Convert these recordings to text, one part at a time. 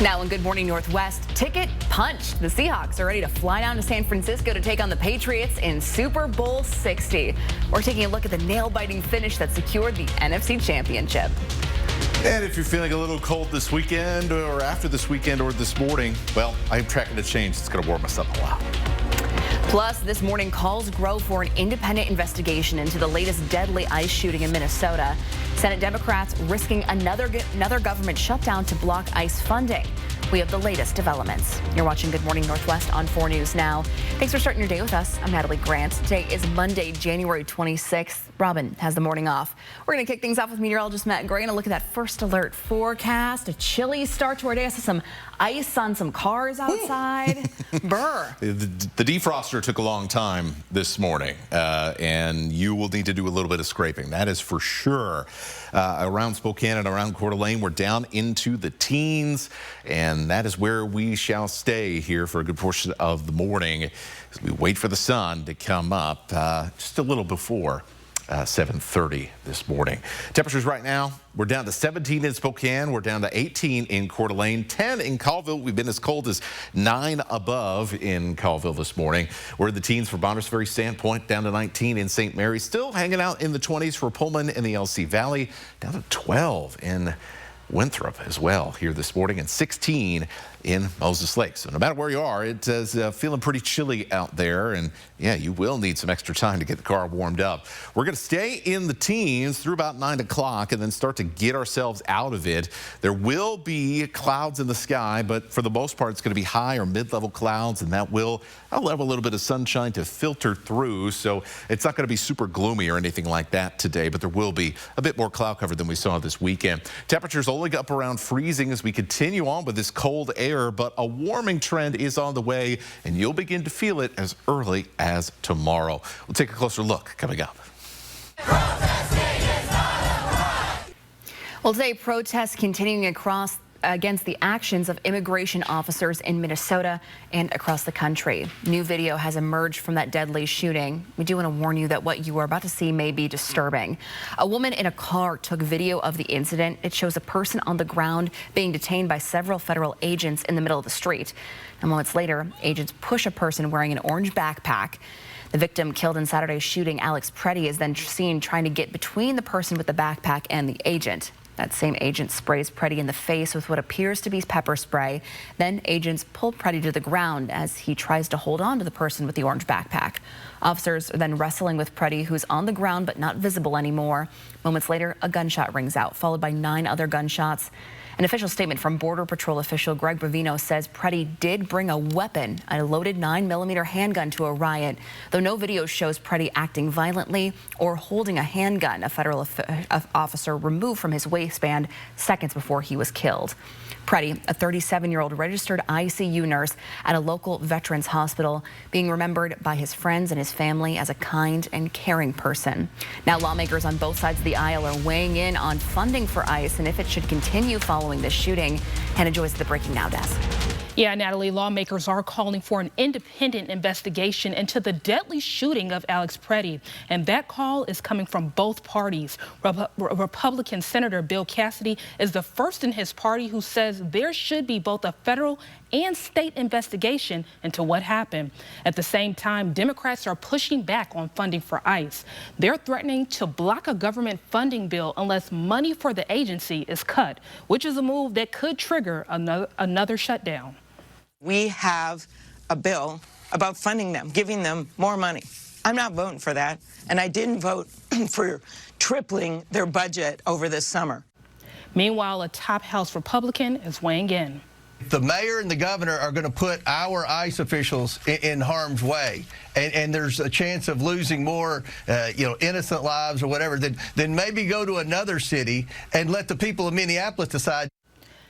Now in Good Morning Northwest, ticket punched. The Seahawks are ready to fly down to San Francisco to take on the Patriots in Super Bowl 60. We're taking a look at the nail-biting finish that secured the NFC Championship. And if you're feeling a little cold this weekend or after this weekend or this morning, well, I'm tracking a change that's going to warm us up a lot. Plus, this morning, calls grow for an independent investigation into the latest deadly ICE shooting in Minnesota. Senate Democrats risking another government shutdown to block ICE funding. We have the latest developments. You're watching Good Morning Northwest on 4 News Now. Thanks for starting your day with us. I'm Natalie Grant. Today is Monday, January 26th. Robin has the morning off. We're going to kick things off with meteorologist Matt Gray and a look at that first alert forecast. A chilly start to our day. I saw some ice on some cars outside. Brr. The defroster took a long time this morning, and you will need to do a little bit of scraping. That is for sure. Around Spokane and around Coeur d'Alene, we're down into the teens, and that is where we shall stay here for a good portion of the morning as we wait for the sun to come up just a little before 7:30 this morning. Temperatures right now, we're down to 17 in Spokane. We're down to 18 in Coeur d'Alene, 10 in Colville. We've been as cold as 9 above in Colville this morning. We're in the teens for Bonners Ferry, Sandpoint, down to 19 in St. Mary. Still hanging out in the 20s for Pullman and the LC Valley, down to 12 in Winthrop as well here this morning, and 16 in Moses Lake. So no matter where you are, it is feeling pretty chilly out there, and yeah, you will need some extra time to get the car warmed up. We're going to stay in the teens through about 9 o'clock and then start to get ourselves out of it. There will be clouds in the sky, but for the most part, it's going to be high or mid-level clouds, and that will allow a little bit of sunshine to filter through. So it's not going to be super gloomy or anything like that today, but there will be a bit more cloud cover than we saw this weekend. Temperatures only up around freezing as we continue on with this cold air, but a warming trend is on the way, and you'll begin to feel it as early as tomorrow. We'll take a closer look coming up. Well, today, protests continuing against the actions of immigration officers in Minnesota and across the country. New video has emerged from that deadly shooting. We do want to warn you that what you are about to see may be disturbing. A woman in a car took video of the incident. It shows a person on the ground being detained by several federal agents in the middle of the street. And moments later, agents push a person wearing an orange backpack. The victim killed in Saturday's shooting, Alex Preddy, is then seen trying to get between the person with the backpack and the agent. That same agent sprays Preddy in the face with what appears to be pepper spray. Then agents pull Preddy to the ground as he tries to hold on to the person with the orange backpack. Officers are then wrestling with Preddy, who's on the ground but not visible anymore. Moments later, a gunshot rings out, followed by 9 other gunshots. An official statement from Border Patrol official Greg Bravino says Preddy did bring a weapon, a loaded 9mm handgun, to a riot, though no video shows Preddy acting violently or holding a handgun. A federal officer removed from his waistband seconds before he was killed. Preddy, a 37-year-old registered ICU nurse at a local veterans hospital, being remembered by his friends and his family as a kind and caring person. Now, lawmakers on both sides of the aisle are weighing in on funding for ICE and if it should continue following this shooting. Hannah Joyce at the Breaking Now desk. Yeah, Natalie, lawmakers are calling for an independent investigation into the deadly shooting of Alex Preddy. And that call is coming from both parties. Republican Senator Bill Cassidy is the first in his party who says there should be both a federal and state investigation into what happened. At the same time, Democrats are pushing back on funding for ICE. They're threatening to block a government funding bill unless money for the agency is cut, which is a move that could trigger another shutdown. We have a bill about funding them, giving them more money. I'm not voting for that, and I didn't vote for tripling their budget over this summer. Meanwhile, a top House Republican is weighing in. The mayor and the governor are going to put our ICE officials in harm's way, and there's a chance of losing more, innocent lives or whatever, then maybe go to another city and let the people of Minneapolis decide.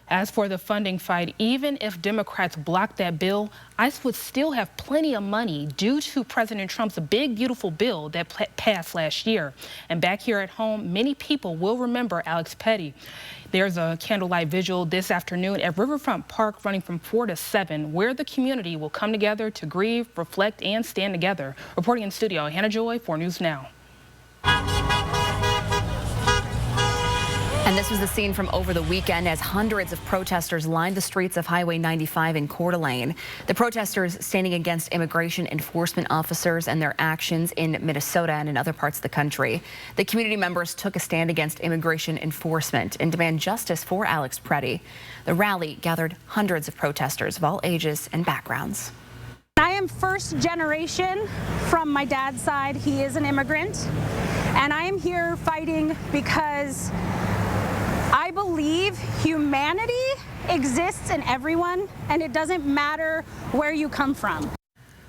As for the funding fight, even if Democrats block that bill, ICE would still have plenty of money due to President Trump's big, beautiful bill that passed last year. And back here at home, many people will remember Alex Preddy. There's a candlelight vigil this afternoon at Riverfront Park running from 4 to 7, where the community will come together to grieve, reflect, and stand together. Reporting in studio, Hannah Joy, 4 News Now. And this was the scene from over the weekend as hundreds of protesters lined the streets of Highway 95 in Coeur d'Alene. The protesters standing against immigration enforcement officers and their actions in Minnesota and in other parts of the country. The community members took a stand against immigration enforcement and demand justice for Alex Preddy. The rally gathered hundreds of protesters of all ages and backgrounds. I am first generation from my dad's side. He is an immigrant, and I am here fighting because I believe humanity exists in everyone, and it doesn't matter where you come from.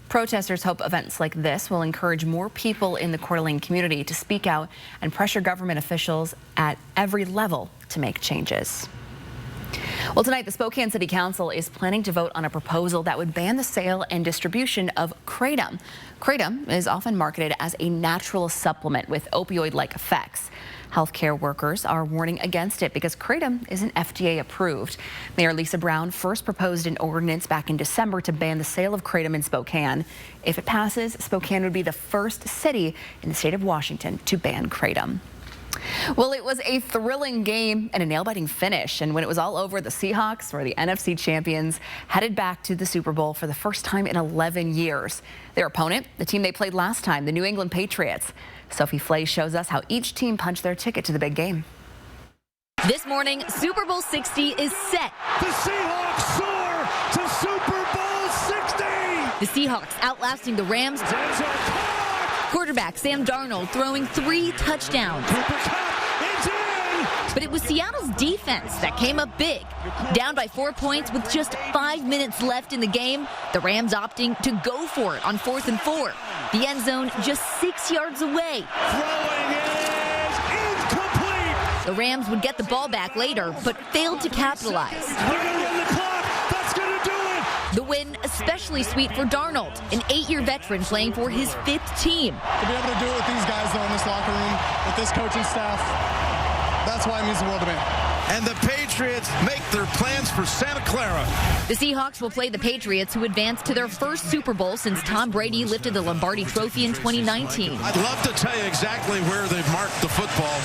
Protesters hope events like this will encourage more people in the Coeur d'Alene community to speak out and pressure government officials at every level to make changes. Well, tonight, the Spokane City Council is planning to vote on a proposal that would ban the sale and distribution of Kratom. Kratom is often marketed as a natural supplement with opioid-like effects. Healthcare workers are warning against it because Kratom isn't FDA approved. Mayor Lisa Brown first proposed an ordinance back in December to ban the sale of Kratom in Spokane. If it passes, Spokane would be the first city in the state of Washington to ban Kratom. Well, it was a thrilling game and a nail-biting finish. And when it was all over, the Seahawks, or the NFC champions, headed back to the Super Bowl for the first time in 11 years. Their opponent, the team they played last time, the New England Patriots. Sophie Flay shows us how each team punched their ticket to the big game. This morning, Super Bowl 60 is set. The Seahawks soar to Super Bowl 60! The Seahawks outlasting the Rams. Quarterback Sam Darnold throwing 3 touchdowns. But it was Seattle's defense that came up big. Down by 4 points with just 5 minutes left in the game, the Rams opting to go for it on 4th and 4. The end zone just 6 yards away. Throwing is incomplete. The Rams would get the ball back later, but failed to capitalize. They're gonna run the clock. That's gonna do it. The win especially sweet for Darnold, an 8-year veteran playing for his 5th team. To be able to do it with these guys, though, in this locker room, with this coaching staff, that's why it means the world to me. And the Patriots make their plans for Santa Clara. The Seahawks will play the Patriots, who advanced to their first Super Bowl since Tom Brady lifted the Lombardi Trophy in 2019. I'd love to tell you exactly where they've marked the football,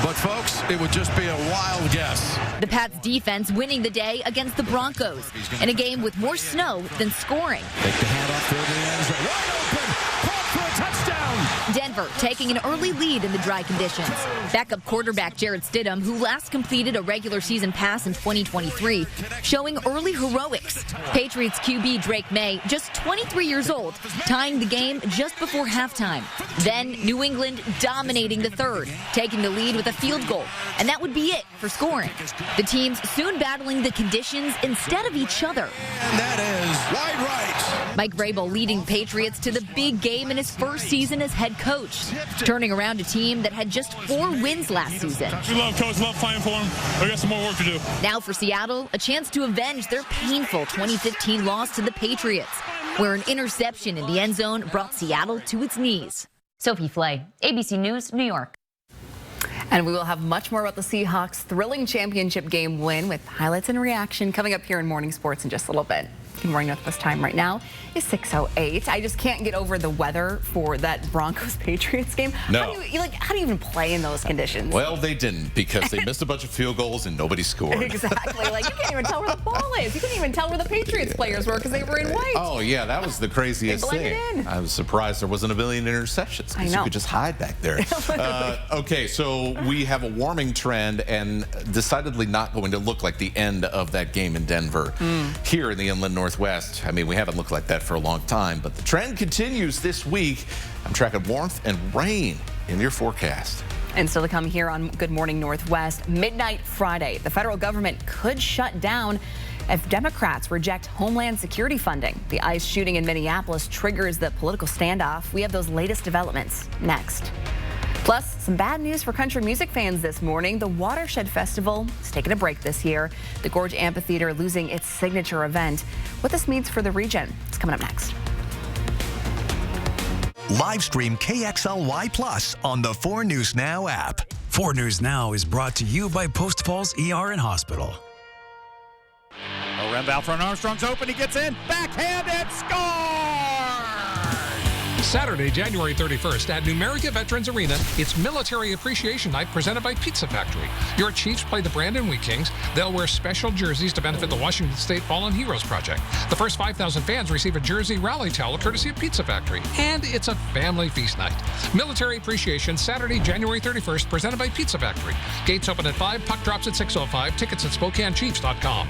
but folks, it would just be a wild guess. The Pats defense winning the day against the Broncos in a game with more snow than scoring. Take the handoff through the end zone. Wide open. Caught for a touchdown. Denver taking an early lead in the dry conditions. Backup quarterback Jarrett Stidham, who last completed a regular season pass in 2023, showing early heroics. Patriots QB Drake May, just 23 years old, tying the game just before halftime. Then New England dominating the third, taking the lead with a field goal. And that would be it for scoring. The teams soon battling the conditions instead of each other. And that is wide right. Mike Vrabel leading Patriots to the big game in his first season as head coach, turning around a team that had just 4 wins last season. We love Coach, love fighting for him. We got some more work to do. Now for Seattle, a chance to avenge their painful 2015 loss to the Patriots, where an interception in the end zone brought Seattle to its knees. Sophie Flay, ABC News, New York. And we will have much more about the Seahawks' thrilling championship game win with highlights and reaction coming up here in Morning Sports in just a little bit. Good morning, Northwest time right now is 6:08. I just can't get over the weather for that Broncos-Patriots game. No. How do you even play in those conditions? Well, they didn't because they missed a bunch of field goals and nobody scored. Exactly. You can't even tell where the ball is. You couldn't even tell where the Patriots players were because they were in white. Oh, yeah, that was the craziest They thing. blended in. I was surprised there wasn't a million interceptions I because know. you could just hide back there. Okay, so we have a warming trend and decidedly not going to look like the end of that game in Denver. Here in the Inland Northwest, I mean, we haven't looked like that for a long time, but the trend continues this week. I'm tracking warmth and rain in your forecast. And still to come here on Good Morning Northwest, midnight Friday, the federal government could shut down if Democrats reject Homeland Security funding. The ICE shooting in Minneapolis triggers the political standoff. We have those latest developments next. Plus, some bad news for country music fans this morning. The Watershed Festival is taking a break this year. The Gorge Amphitheater losing its signature event. What this means for the region, it's coming up next. Live stream KXLY Plus on the 4 News Now app. 4 News Now is brought to you by Post Falls ER and Hospital. Rembow from Armstrong's open. He gets in. Backhand and score! Saturday, January 31st at Numerica Veterans Arena, it's Military Appreciation Night presented by Pizza Factory. Your Chiefs play the Brandon Wheat Kings. They'll wear special jerseys to benefit the Washington State Fallen Heroes Project. The first 5,000 fans receive a jersey rally towel courtesy of Pizza Factory. And it's a family feast night. Military Appreciation, Saturday, January 31st, presented by Pizza Factory. Gates open at 5, puck drops at 6:05. Tickets at SpokaneChiefs.com.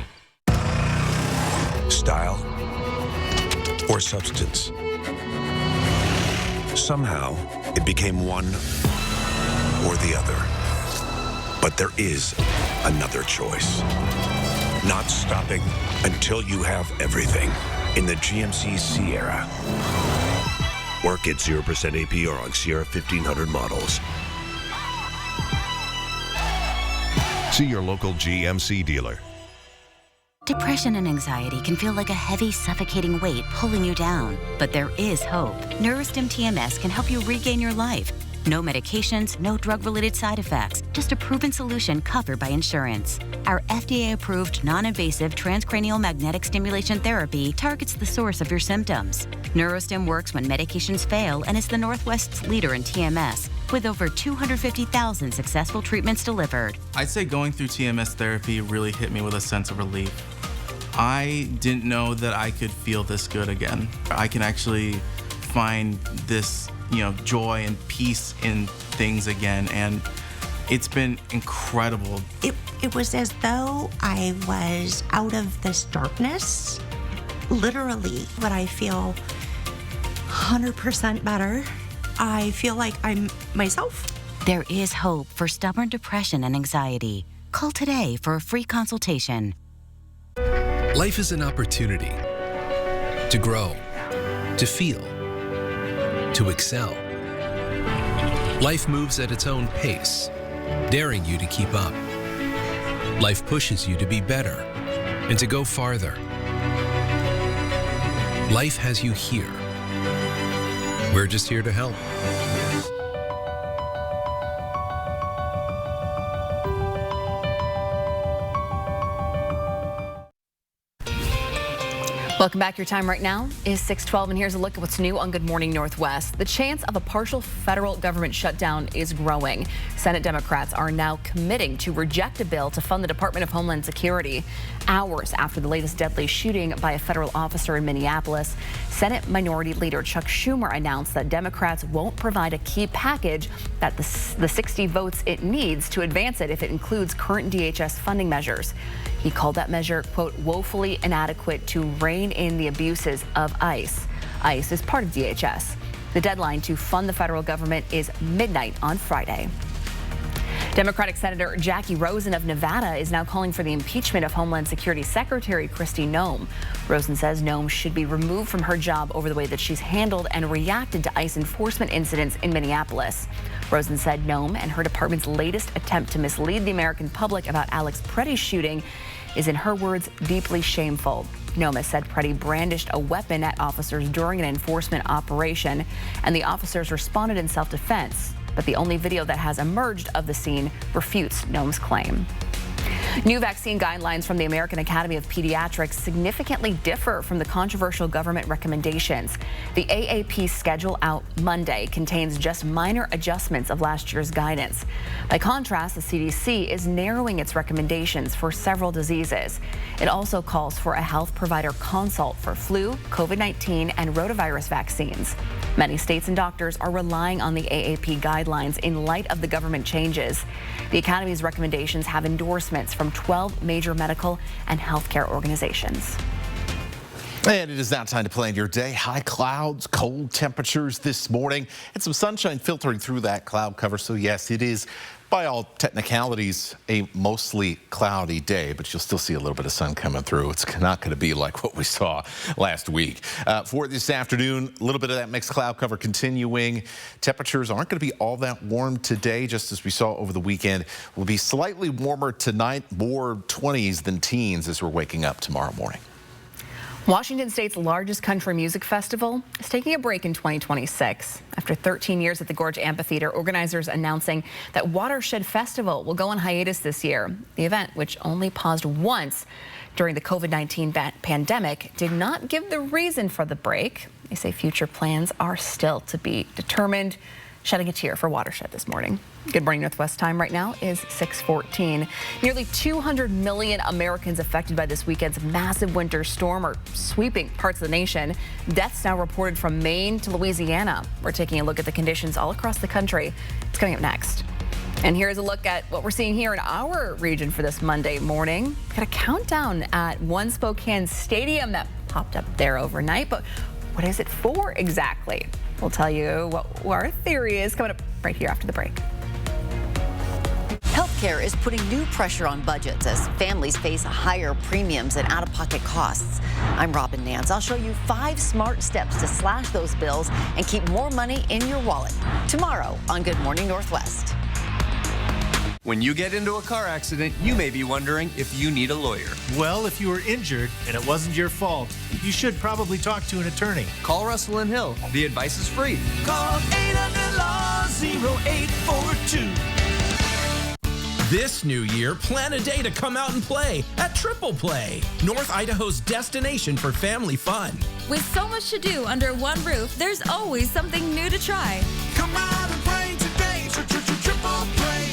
Style or substance. Somehow, it became one or the other. But there is another choice. Not stopping until you have everything in the GMC Sierra. Work at 0% APR on Sierra 1500 models. See your local GMC dealer. Depression and anxiety can feel like a heavy, suffocating weight pulling you down. But there is hope. Neurostim TMS can help you regain your life. No medications, no drug-related side effects, just a proven solution covered by insurance. Our FDA-approved, non-invasive transcranial magnetic stimulation therapy targets the source of your symptoms. Neurostim works when medications fail and is the Northwest's leader in TMS, with over 250,000 successful treatments delivered. I'd say going through TMS therapy really hit me with a sense of relief. I didn't know that I could feel this good again. I can actually find this, joy and peace in things again, and it's been incredible. It was as though I was out of this darkness, literally, but I feel 100% better. I feel like I'm myself. There is hope for stubborn depression and anxiety. Call today for a free consultation. Life is an opportunity to grow, to feel, to excel. Life moves at its own pace, daring you to keep up. Life pushes you to be better and to go farther. Life has you here. We're just here to help. Welcome back. Your time right now is 6:12, and here's a look at what's new on Good Morning Northwest. The chance of a partial federal government shutdown is growing. Senate Democrats are now committing to reject a bill to fund the Department of Homeland Security. Hours after the latest deadly shooting by a federal officer in Minneapolis, Senate Minority Leader Chuck Schumer announced that Democrats won't provide a key package that the 60 votes it needs to advance it if it includes current DHS funding measures. He called that measure, quote, woefully inadequate to rein in the abuses of ICE. ICE is part of DHS. The deadline to fund the federal government is midnight on Friday. Democratic Senator Jackie Rosen of Nevada is now calling for the impeachment of Homeland Security Secretary Kristi Noem. Rosen says Noem should be removed from her job over the way that she's handled and reacted to ICE enforcement incidents in Minneapolis. Rosen said Noem and her department's latest attempt to mislead the American public about Alex Preddy's shooting is, in her words, deeply shameful. Noem said Preddy brandished a weapon at officers during an enforcement operation, and the officers responded in self-defense. But the only video that has emerged of the scene refutes Noem's claim. New vaccine guidelines from the American Academy of Pediatrics significantly differ from the controversial government recommendations. The AAP schedule out Monday contains just minor adjustments of last year's guidance. By contrast, the CDC is narrowing its recommendations for several diseases. It also calls for a health provider consult for flu, COVID-19, and rotavirus vaccines. Many states and doctors are relying on the AAP guidelines in light of the government changes. The Academy's recommendations have endorsements from 12 major medical and healthcare organizations. And it is now time to plan your day. High clouds, cold temperatures this morning, and some sunshine filtering through that cloud cover. So yes, it is, by all technicalities, a mostly cloudy day, but you'll still see a little bit of sun coming through. It's not going to be like what we saw last week. For this afternoon, a little bit of that mixed cloud cover continuing. Temperatures aren't going to be all that warm today, just as we saw over the weekend. Will be slightly warmer tonight, more 20s than teens as we're waking up tomorrow morning. Washington State's largest country music festival is taking a break in 2026. After 13 years at the Gorge Amphitheater, organizers announcing that Watershed Festival will go on hiatus this year. The event, which only paused once during the COVID-19 pandemic did not give the reason for the break. They say future plans are still to be determined. Shedding a tear for Watershed this morning. Good morning, Northwest time right now is 6:14. Nearly 200 million Americans affected by this weekend's massive winter storm are sweeping parts of the nation. Deaths now reported from Maine to Louisiana. We're taking a look at the conditions all across the country. It's coming up next. And here's a look at what we're seeing here in our region for this Monday morning. Got a countdown at One Spokane Stadium that popped up there overnight, but what is it for exactly? We'll tell you what our theory is coming up right here after the break. Healthcare is putting new pressure on budgets as families face higher premiums and out-of-pocket costs. I'm Robin Nance. I'll show you 5 smart steps to slash those bills and keep more money in your wallet. Tomorrow on Good Morning Northwest. When you get into a car accident, you may be wondering if you need a lawyer. Well, if you were injured and it wasn't your fault, you should probably talk to an attorney. Call Russell and Hill. The advice is free. Call 800-LAW-0842. This new year, plan a day to come out and play at Triple Play, North Idaho's destination for family fun. With so much to do under one roof, there's always something new to try. Come out and play today, Triple Play.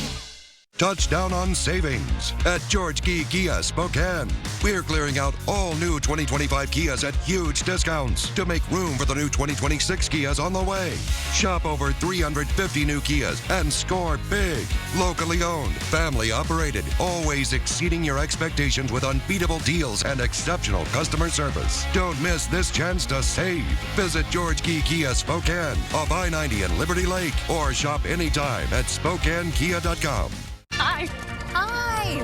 Touchdown on savings at George Key Kia Spokane. We're clearing out all new 2025 Kias at huge discounts to make room for the new 2026 Kias on the way. Shop over 350 new Kias and score big. Locally owned, family operated, always exceeding your expectations with unbeatable deals and exceptional customer service. Don't miss this chance to save. Visit George Key Kia Spokane off I-90 and Liberty Lake or shop anytime at SpokaneKia.com. Hi. Hi.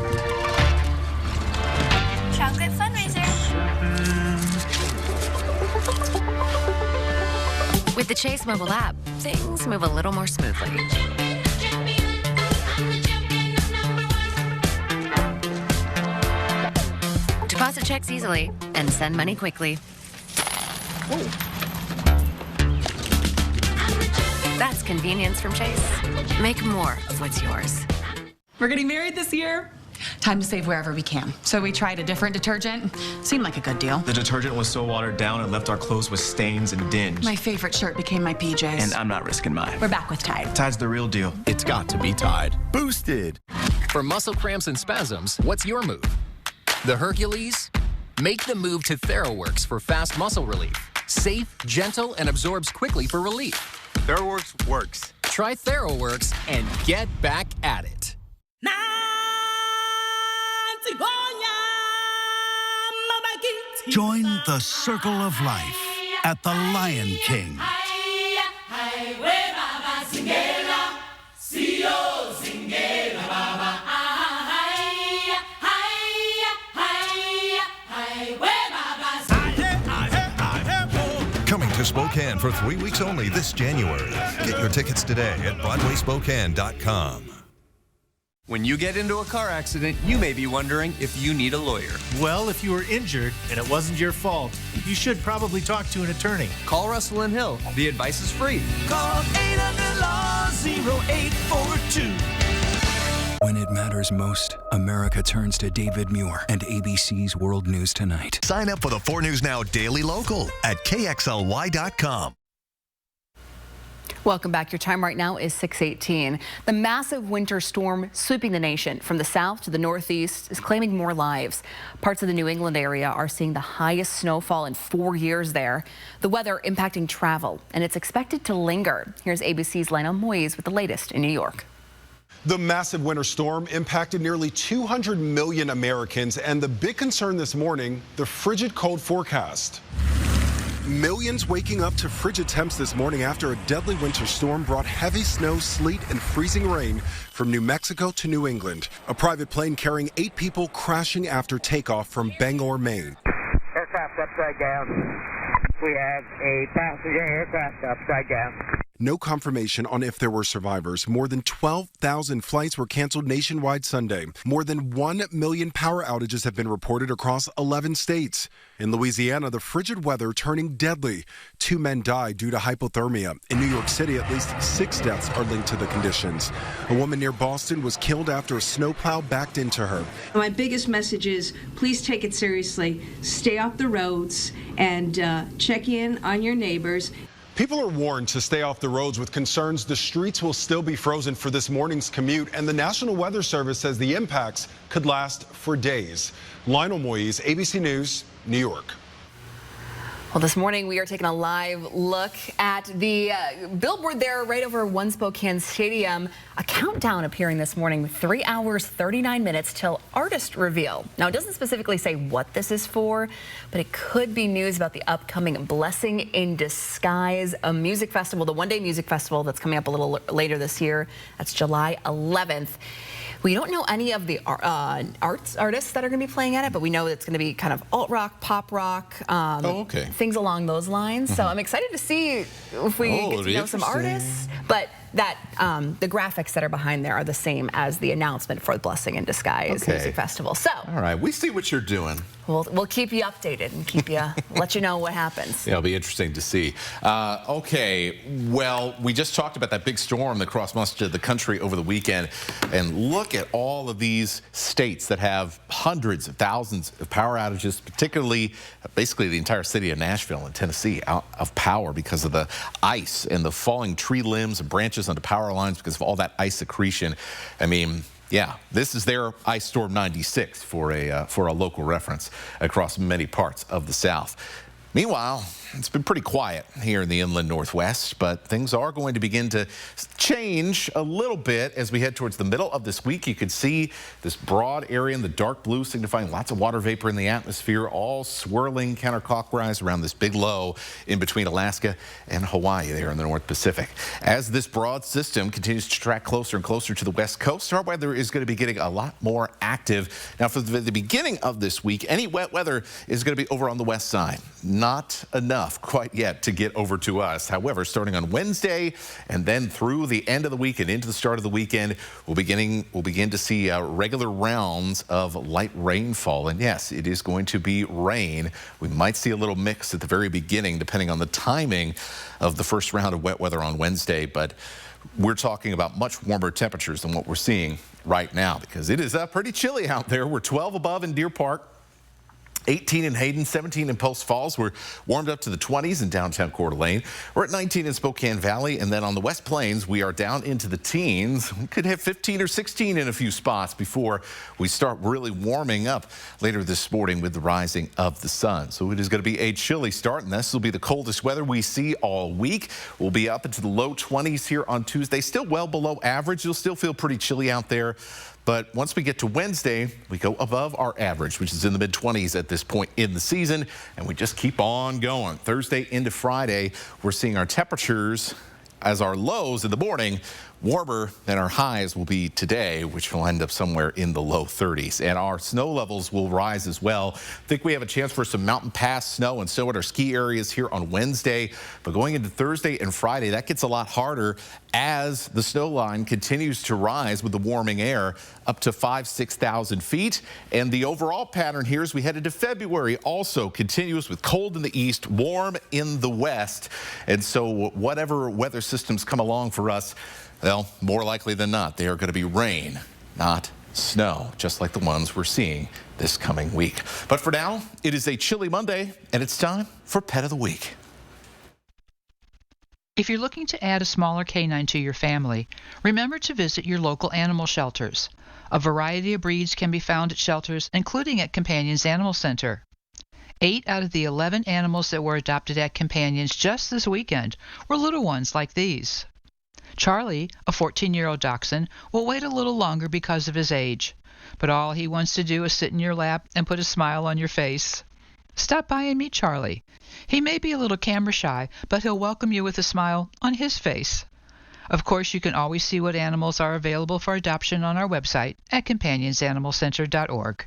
Chocolate fundraiser. With the Chase mobile app, things move a little more smoothly. Deposit checks easily and send money quickly. That's convenience from Chase. Make more of what's yours. We're getting married this year. Time to save wherever we can. So we tried a different detergent. Seemed like a good deal. The detergent was so watered down it left our clothes with stains and dinge. My favorite shirt became my PJs. And I'm not risking mine. We're back with Tide. Tide's the real deal. It's got to be Tide. Boosted. For muscle cramps and spasms, what's your move? The Hercules? Make the move to TheraWorks for fast muscle relief. Safe, gentle, and absorbs quickly for relief. TheraWorks works. Try TheraWorks and get back at it. Join the circle of life at the Lion King. Coming to Spokane for 3 weeks only this January. Get your tickets today at BroadwaySpokane.com. When you get into a car accident, you may be wondering if you need a lawyer. Well, if you were injured and it wasn't your fault, you should probably talk to an attorney. Call Russell and Hill. The advice is free. Call 800-LAW-0842. When it matters most, America turns to David Muir and ABC's World News Tonight. Sign up for the 4 News Now Daily Local at KXLY.com. Welcome back. Your time right now is 6:18. The massive winter storm sweeping the nation from the south to the northeast is claiming more lives. Parts of the New England area are seeing the highest snowfall in 4 years there. The weather impacting travel, and it's expected to linger. Here's ABC's Lionel Moise with the latest in New York. The massive winter storm impacted nearly 200 million Americans, and the big concern this morning, the frigid cold forecast. Millions waking up to frigid temps this morning after a deadly winter storm brought heavy snow, sleet, and freezing rain from New Mexico to New England. A private plane carrying 8 people crashing after takeoff from Bangor, Maine. Aircraft upside down. We have a passenger aircraft upside down. No confirmation on if there were survivors. More than 12,000 flights were canceled nationwide Sunday. More than 1 million power outages have been reported across 11 states. In Louisiana, the frigid weather turning deadly. 2 men died due to hypothermia. In New York City, at least 6 deaths are linked to the conditions. A woman near Boston was killed after a snowplow backed into her. My biggest message is please take it seriously. Stay off the roads and check in on your neighbors. People are warned to stay off the roads with concerns the streets will still be frozen for this morning's commute, and the National Weather Service says the impacts could last for days. Lionel Moise, ABC News, New York. Well, this morning we are taking a live look at the billboard there right over One Spokane Stadium. A countdown appearing this morning with 3 hours, 39 minutes till artist reveal. Now, it doesn't specifically say what this is for, but it could be news about the upcoming Blessing in Disguise, a music festival, the one-day music festival that's coming up a little later this year. That's July 11th. We don't know any of the artists that are going to be playing at it, but we know it's going to be kind of alt rock, pop rock, things along those lines. So I'm excited to see if we get to know some artists. But that the graphics that are behind there are the same as the announcement for the Blessing in Disguise Music Festival. So all right, we see what you're doing. We'll keep you updated and keep you let you know what happens. Yeah, it'll be interesting to see. Okay, well, we just talked about that big storm that crossed much of the country over the weekend, and look at all of these states that have hundreds of thousands of power outages, particularly basically the entire city of Nashville and Tennessee out of power because of the ice and the falling tree limbs and branches onto power lines because of all that ice accretion. I mean, yeah, this is their Ice Storm 96 for a local reference across many parts of the South. Meanwhile, it's been pretty quiet here in the inland Northwest, but things are going to begin to change a little bit as we head towards the middle of this week. You could see this broad area in the dark blue signifying lots of water vapor in the atmosphere, all swirling counterclockwise around this big low in between Alaska and Hawaii there in the North Pacific. As this broad system continues to track closer and closer to the west coast, our weather is going to be getting a lot more active. Now, for the beginning of this week, any wet weather is going to be over on the west side. Not enough quite yet to get over to us. However, starting on Wednesday and then through the end of the week and into the start of the weekend, we'll begin to see regular rounds of light rainfall. And yes, it is going to be rain. We might see a little mix at the very beginning, depending on the timing of the first round of wet weather on Wednesday. But we're talking about much warmer temperatures than what we're seeing right now because it is pretty chilly out there. We're 12 above in Deer Park. 18 in Hayden, 17 in Post Falls. We're warmed up to the 20s in downtown Coeur d'Alene. We're at 19 in Spokane Valley. And then on the West Plains, we are down into the teens. We could hit 15 or 16 in a few spots before we start really warming up later this morning with the rising of the sun. So it is going to be a chilly start, and this will be the coldest weather we see all week. We'll be up into the low 20s here on Tuesday, still well below average. You'll still feel pretty chilly out there. But once we get to Wednesday, we go above our average, which is in the mid-20s at this point in the season, and we just keep on going. Thursday into Friday, we're seeing our temperatures as our lows in the morning warmer than our highs will be today, which will end up somewhere in the low 30s. And our snow levels will rise as well. I think we have a chance for some mountain pass snow and so at our ski areas here on Wednesday. But going into Thursday and Friday, that gets a lot harder as the snow line continues to rise with the warming air up to 6,000 feet. And the overall pattern here as we head into February also continues with cold in the east, warm in the west. And so whatever weather systems come along for us, well, more likely than not, they are going to be rain, not snow, just like the ones we're seeing this coming week. But for now, it is a chilly Monday, and it's time for Pet of the Week. If you're looking to add a smaller canine to your family, remember to visit your local animal shelters. A variety of breeds can be found at shelters, including at Companions Animal Center. 8 out of the 11 animals that were adopted at Companions just this weekend were little ones like these. Charlie, a 14-year-old dachshund, will wait a little longer because of his age, but all he wants to do is sit in your lap and put a smile on your face. Stop by and meet Charlie. He may be a little camera shy, but he'll welcome you with a smile on his face. Of course, you can always see what animals are available for adoption on our website at companionsanimalcenter.org.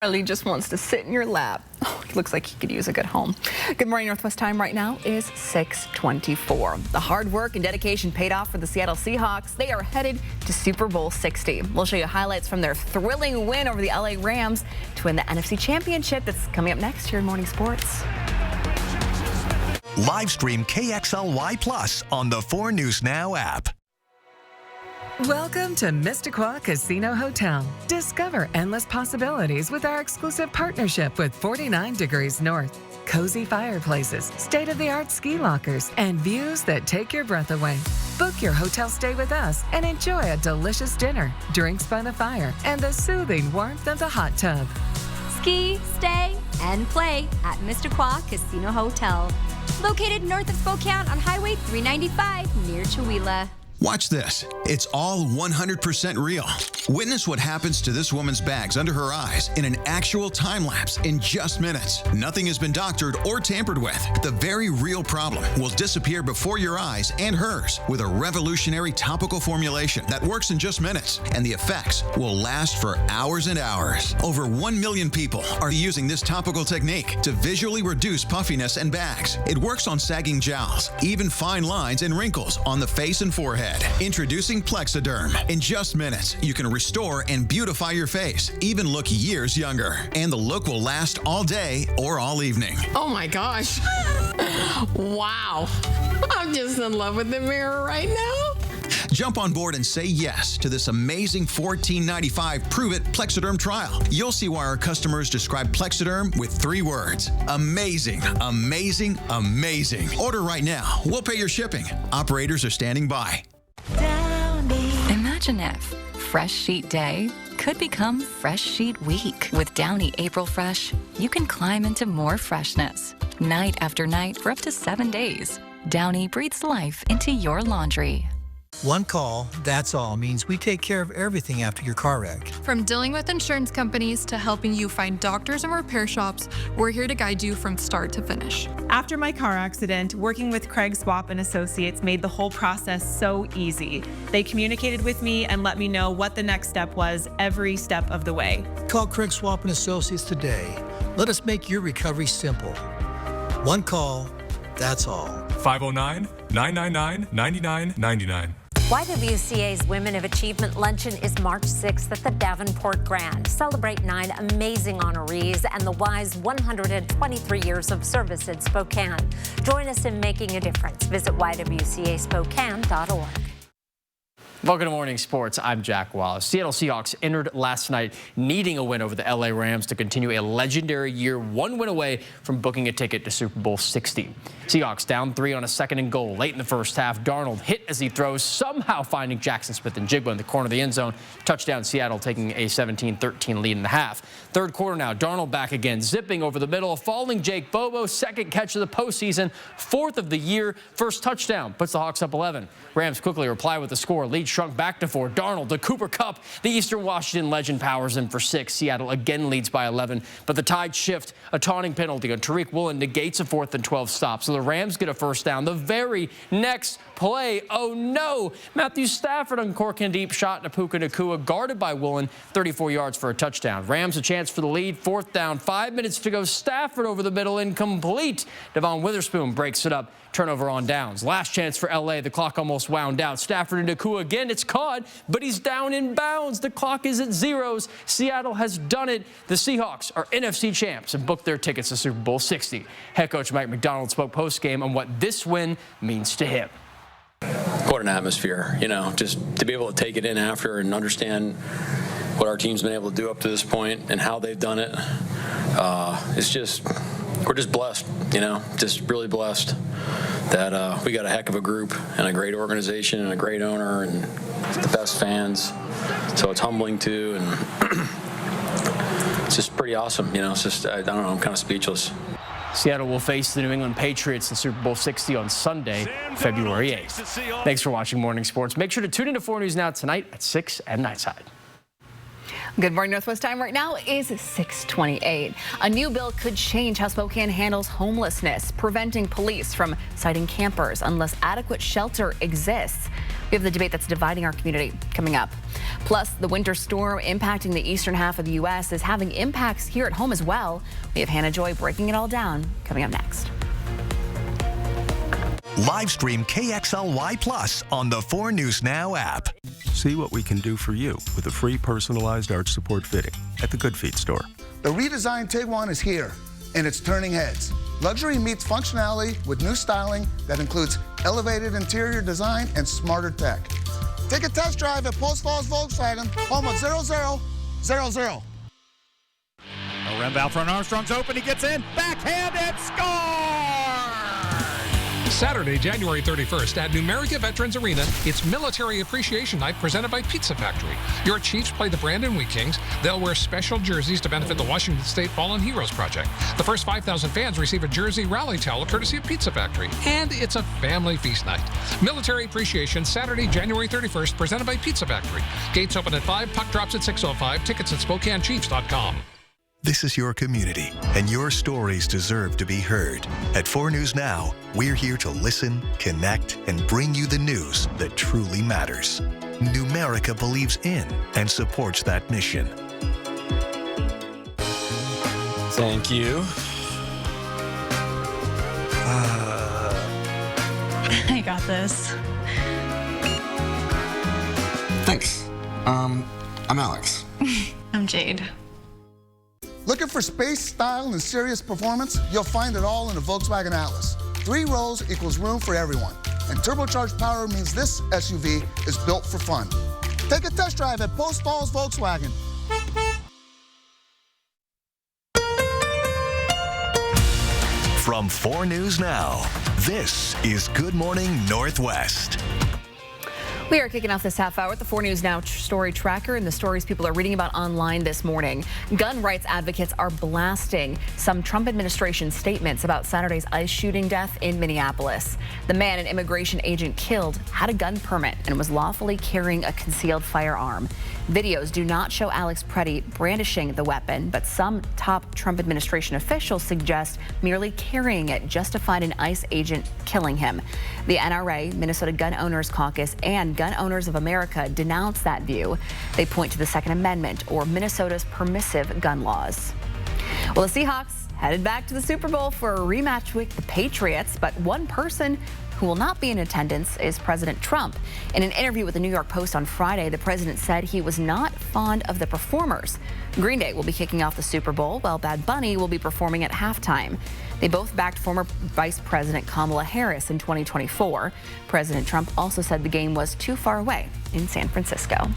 Charlie just wants to sit in your lap. Oh, Looks like he could use a good home. Good morning, Northwest time right now is 6:24. The hard work and dedication paid off for the Seattle Seahawks. They are headed to Super Bowl 60. We'll show you highlights from their thrilling win over the LA Rams to win the NFC Championship. That's coming up next here in Morning Sports. Live stream KXLY Plus on the 4 News Now app. Welcome to Mistaqua Casino Hotel. Discover endless possibilities with our exclusive partnership with 49 Degrees North. Cozy fireplaces, state-of-the-art ski lockers, and views that take your breath away. Book your hotel stay with us and enjoy a delicious dinner, drinks by the fire, and the soothing warmth of the hot tub. Ski, stay, and play at Mistaqua Casino Hotel. Located north of Spokane on Highway 395 near Chewelah. Watch this. It's all 100% real. Witness what happens to this woman's bags under her eyes in an actual time lapse in just minutes. Nothing has been doctored or tampered with. The very real problem will disappear before your eyes and hers with a revolutionary topical formulation that works in just minutes, and the effects will last for hours and hours. Over 1 million people are using this topical technique to visually reduce puffiness and bags. It works on sagging jowls, even fine lines and wrinkles on the face and forehead. Introducing Plexiderm. In just minutes, you can restore and beautify your face, even look years younger. And the look will last all day or all evening. Oh my gosh. Wow. I'm just in love with the mirror right now. Jump on board and say yes to this amazing $14.95 Prove It Plexiderm trial. You'll see why our customers describe Plexiderm with 3 words. Amazing, amazing, amazing. Order right now. We'll pay your shipping. Operators are standing by. Imagine if Fresh Sheet Day could become Fresh Sheet Week. With Downy April Fresh, you can climb into more freshness, night after night for up to 7 days. Downy breathes life into your laundry. One call, that's all, means we take care of everything after your car wreck. From dealing with insurance companies to helping you find doctors and repair shops, we're here to guide you from start to finish. After my car accident, working with Craig Swap and Associates made the whole process so easy. They communicated with me and let me know what the next step was every step of the way. Call Craig Swap and Associates today. Let us make your recovery simple. One call, that's all. 509-999-9999. YWCA's Women of Achievement Luncheon is March 6th at the Davenport Grand. Celebrate 9 amazing honorees and the Y's 123 years of service in Spokane. Join us in making a difference. Visit ywcaspokane.org. Welcome to Morning Sports. I'm Jack Wallace. Seattle Seahawks entered last night needing a win over the LA Rams to continue a legendary year, 1 win away from booking a ticket to Super Bowl 60. Seahawks down 3 on a 2nd and goal. Late in the first half, Darnold hit as he throws, somehow finding Jackson Smith-Njigba in the corner of the end zone. Touchdown Seattle, taking a 17-13 lead in the half. Third quarter now, Darnold back again, zipping over the middle, falling Jake Bobo, 2nd catch of the postseason, 4th of the year, first touchdown, puts the Hawks up 11. Rams quickly reply with the score. Lead shrunk back to 4. Darnold to Cooper Kupp. The Eastern Washington legend powers in for 6. Seattle again leads by 11, but the tide shift. A taunting penalty on Tariq Woolen negates a 4th and 12 stop. So the Rams get a first down. The very next play, oh no, Matthew Stafford uncorking a deep shot to Puka Nacua, guarded by Woolen, 34 yards for a touchdown. Rams a chance for the lead, 4th down, 5 minutes to go. Stafford over the middle, incomplete. Devon Witherspoon breaks it up. Turnover on downs. Last chance for LA. The clock almost wound out. Stafford and Nacua again. It's caught, but he's down in bounds. The clock is at zeros. Seattle has done it. The Seahawks are NFC champs and booked their tickets to Super Bowl 60. Head coach Mike Macdonald spoke post-game on what this win means to him. What an atmosphere, you know, just to be able to take it in after and understand what our team's been able to do up to this point and how they've done it. It's just, we're just blessed, you know, just really blessed that we got a heck of a group and a great organization and a great owner and the best fans. So it's humbling too, and it's just pretty awesome, you know. It's just, I don't know, I'm kind of speechless. Seattle will face the New England Patriots in Super Bowl 60 on Sunday, February 8th. Thanks for watching Morning Sports. Make sure to tune into 4 News Now tonight at 6 at Nightside. Good morning, Northwest time right now is 6:28. A new bill could change how Spokane handles homelessness, preventing police from citing campers unless adequate shelter exists. We have the debate that's dividing our community coming up. Plus, the winter storm impacting the eastern half of the U.S. is having impacts here at home as well. We have Hannah Joy breaking it all down coming up next. Live stream KXLY Plus on the 4 News Now app. See what we can do for you with a free personalized arch support fitting at the Good Feet store. The redesigned Tiguan is here, and it's turning heads. Luxury meets functionality with new styling that includes elevated interior design and smarter tech. Take a test drive at Post Falls Volkswagen, home of 0000. Rembao front Armstrong's open. He gets in. Backhand and score! Saturday, January 31st at Numerica Veterans Arena, it's Military Appreciation Night presented by Pizza Factory. Your Chiefs play the Brandon Wheat Kings. They'll wear special jerseys to benefit the Washington State Fallen Heroes Project. The first 5,000 fans receive a jersey rally towel courtesy of Pizza Factory. And it's a family feast night. Military Appreciation, Saturday, January 31st, presented by Pizza Factory. Gates open at 5, puck drops at 6:05. Tickets at SpokaneChiefs.com. This is your community, and your stories deserve to be heard. At 4 News Now, we're here to listen, connect, and bring you the news that truly matters. Numerica believes in and supports that mission. Thank you. I got this. Thanks. I'm Alex. I'm Jade. Looking for space, style, and serious performance? You'll find it all in the Volkswagen Atlas. 3 rows equals room for everyone. And turbocharged power means this SUV is built for fun. Take a test drive at Post Falls Volkswagen. From 4 News Now, this is Good Morning Northwest. We are kicking off this half hour with the 4 News Now story tracker and the stories people are reading about online this morning. Gun rights advocates are blasting some Trump administration statements about Saturday's ICE shooting death in Minneapolis. The man, an immigration agent killed, had a gun permit and was lawfully carrying a concealed firearm. Videos do not show Alex Preddy brandishing the weapon, but some top Trump administration officials suggest merely carrying it justified an ICE agent killing him. The NRA, Minnesota Gun Owners Caucus, and Gun Owners of America denounce that view. They point to the Second Amendment or Minnesota's permissive gun laws. Well, the Seahawks headed back to the Super Bowl for a rematch with the Patriots, but one person who will not be in attendance is President Trump. In an interview with the New York Post on Friday, the president said he was not fond of the performers. Green Day will be kicking off the Super Bowl, while Bad Bunny will be performing at halftime. They both backed former Vice President Kamala Harris in 2024. President Trump also said the game was too far away in San Francisco.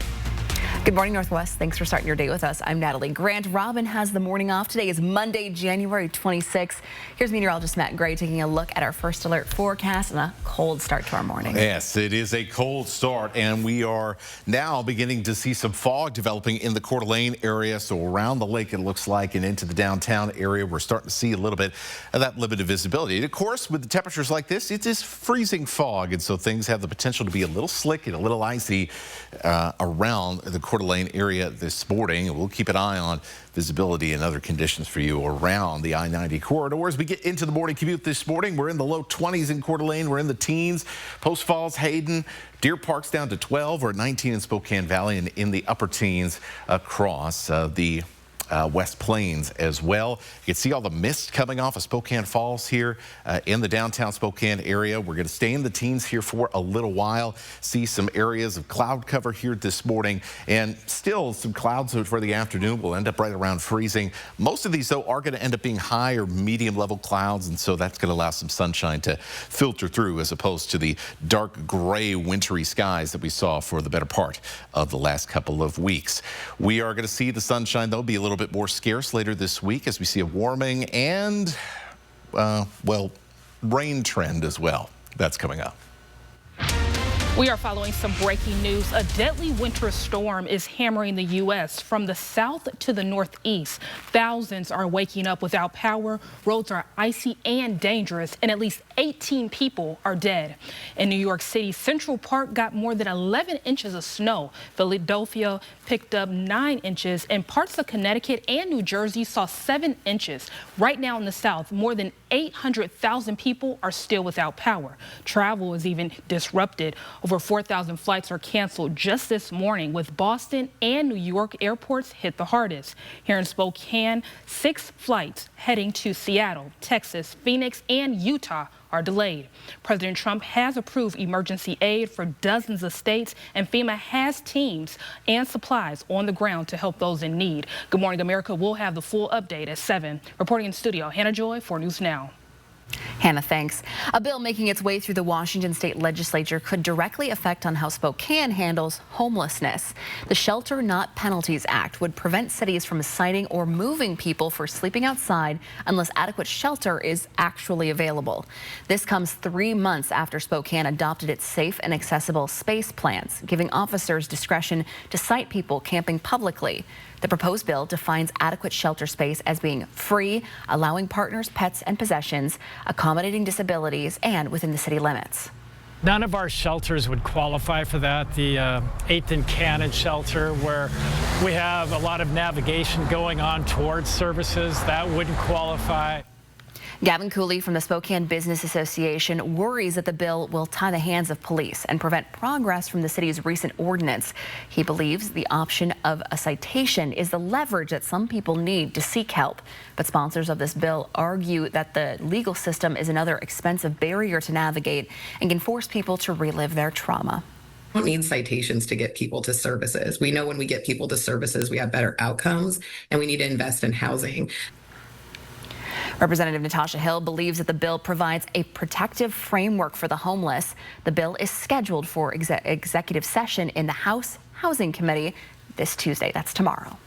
Good morning, Northwest. Thanks for starting your day with us. I'm Natalie Grant. Robin has the morning off. Today is Monday, January 26th. Here's meteorologist Matt Gray taking a look at our first alert forecast and a cold start to our morning. Yes, it is a cold start, and we are now beginning to see some fog developing in the Coeur d'Alene area. So around the lake, it looks like, and into the downtown area, we're starting to see a little bit of that limited visibility. And of course, with the temperatures like this, it is freezing fog, and so things have the potential to be a little slick and a little icy around the Coeur d'Alene area this morning. We'll keep an eye on visibility and other conditions for you around the I-90 corridor. As we get into the morning commute this morning, we're in the low 20s in Coeur d'Alene. We're in the teens. Post Falls, Hayden, Deer Park's down to 12. We're at 19 in Spokane Valley and in the upper teens across the West Plains as well. You can see all the mist coming off of Spokane Falls here in the downtown Spokane area. We're going to stay in the teens here for a little while. See some areas of cloud cover here this morning, and still some clouds for the afternoon. We'll end up right around freezing. Most of these, though, are going to end up being high or medium level clouds, and so that's going to allow some sunshine to filter through as opposed to the dark gray wintry skies that we saw for the better part of the last couple of weeks. We are going to see the sunshine, though, be a little bit more scarce later this week as we see a warming and, well, rain trend as well. That's coming up. We are following some breaking news. A deadly winter storm is hammering the U.S. from the south to the northeast. Thousands are waking up without power. Roads are icy and dangerous, and at least 18 people are dead. In New York City, Central Park got more than 11 inches of snow. Philadelphia, picked up 9 inches, and parts of Connecticut and New Jersey saw 7 inches. Right now in the South, more than 800,000 people are still without power. Travel is even disrupted. Over 4,000 flights are canceled just this morning, with Boston and New York airports hit the hardest. Here in Spokane, 6 flights heading to Seattle, Texas, Phoenix, and Utah are delayed. President Trump has approved emergency aid for dozens of states, and FEMA has teams and supplies on the ground to help those in need. Good Morning America will have the full update at 7. Reporting in studio, Hannah Joy for News Now. Hannah, thanks. A bill making its way through the Washington state legislature could directly affect on how Spokane handles homelessness. The Shelter Not Penalties Act would prevent cities from citing or moving people for sleeping outside unless adequate shelter is actually available. This comes 3 months after Spokane adopted its safe and accessible space plans, giving officers discretion to cite people camping publicly. The proposed bill defines adequate shelter space as being free, allowing partners, pets, and possessions, accommodating disabilities, and within the city limits. None of our shelters would qualify for that. The 8th and Cannon shelter, where we have a lot of navigation going on towards services, that wouldn't qualify. Gavin Cooley from the Spokane Business Association worries that the bill will tie the hands of police and prevent progress from the city's recent ordinance. He believes the option of a citation is the leverage that some people need to seek help. But sponsors of this bill argue that the legal system is another expensive barrier to navigate and can force people to relive their trauma. We don't need citations to get people to services. We know when we get people to services, we have better outcomes, and we need to invest in housing. Representative Natasha Hill believes that the bill provides a protective framework for the homeless. The bill is scheduled for executive session in the House Housing Committee this Tuesday. That's tomorrow.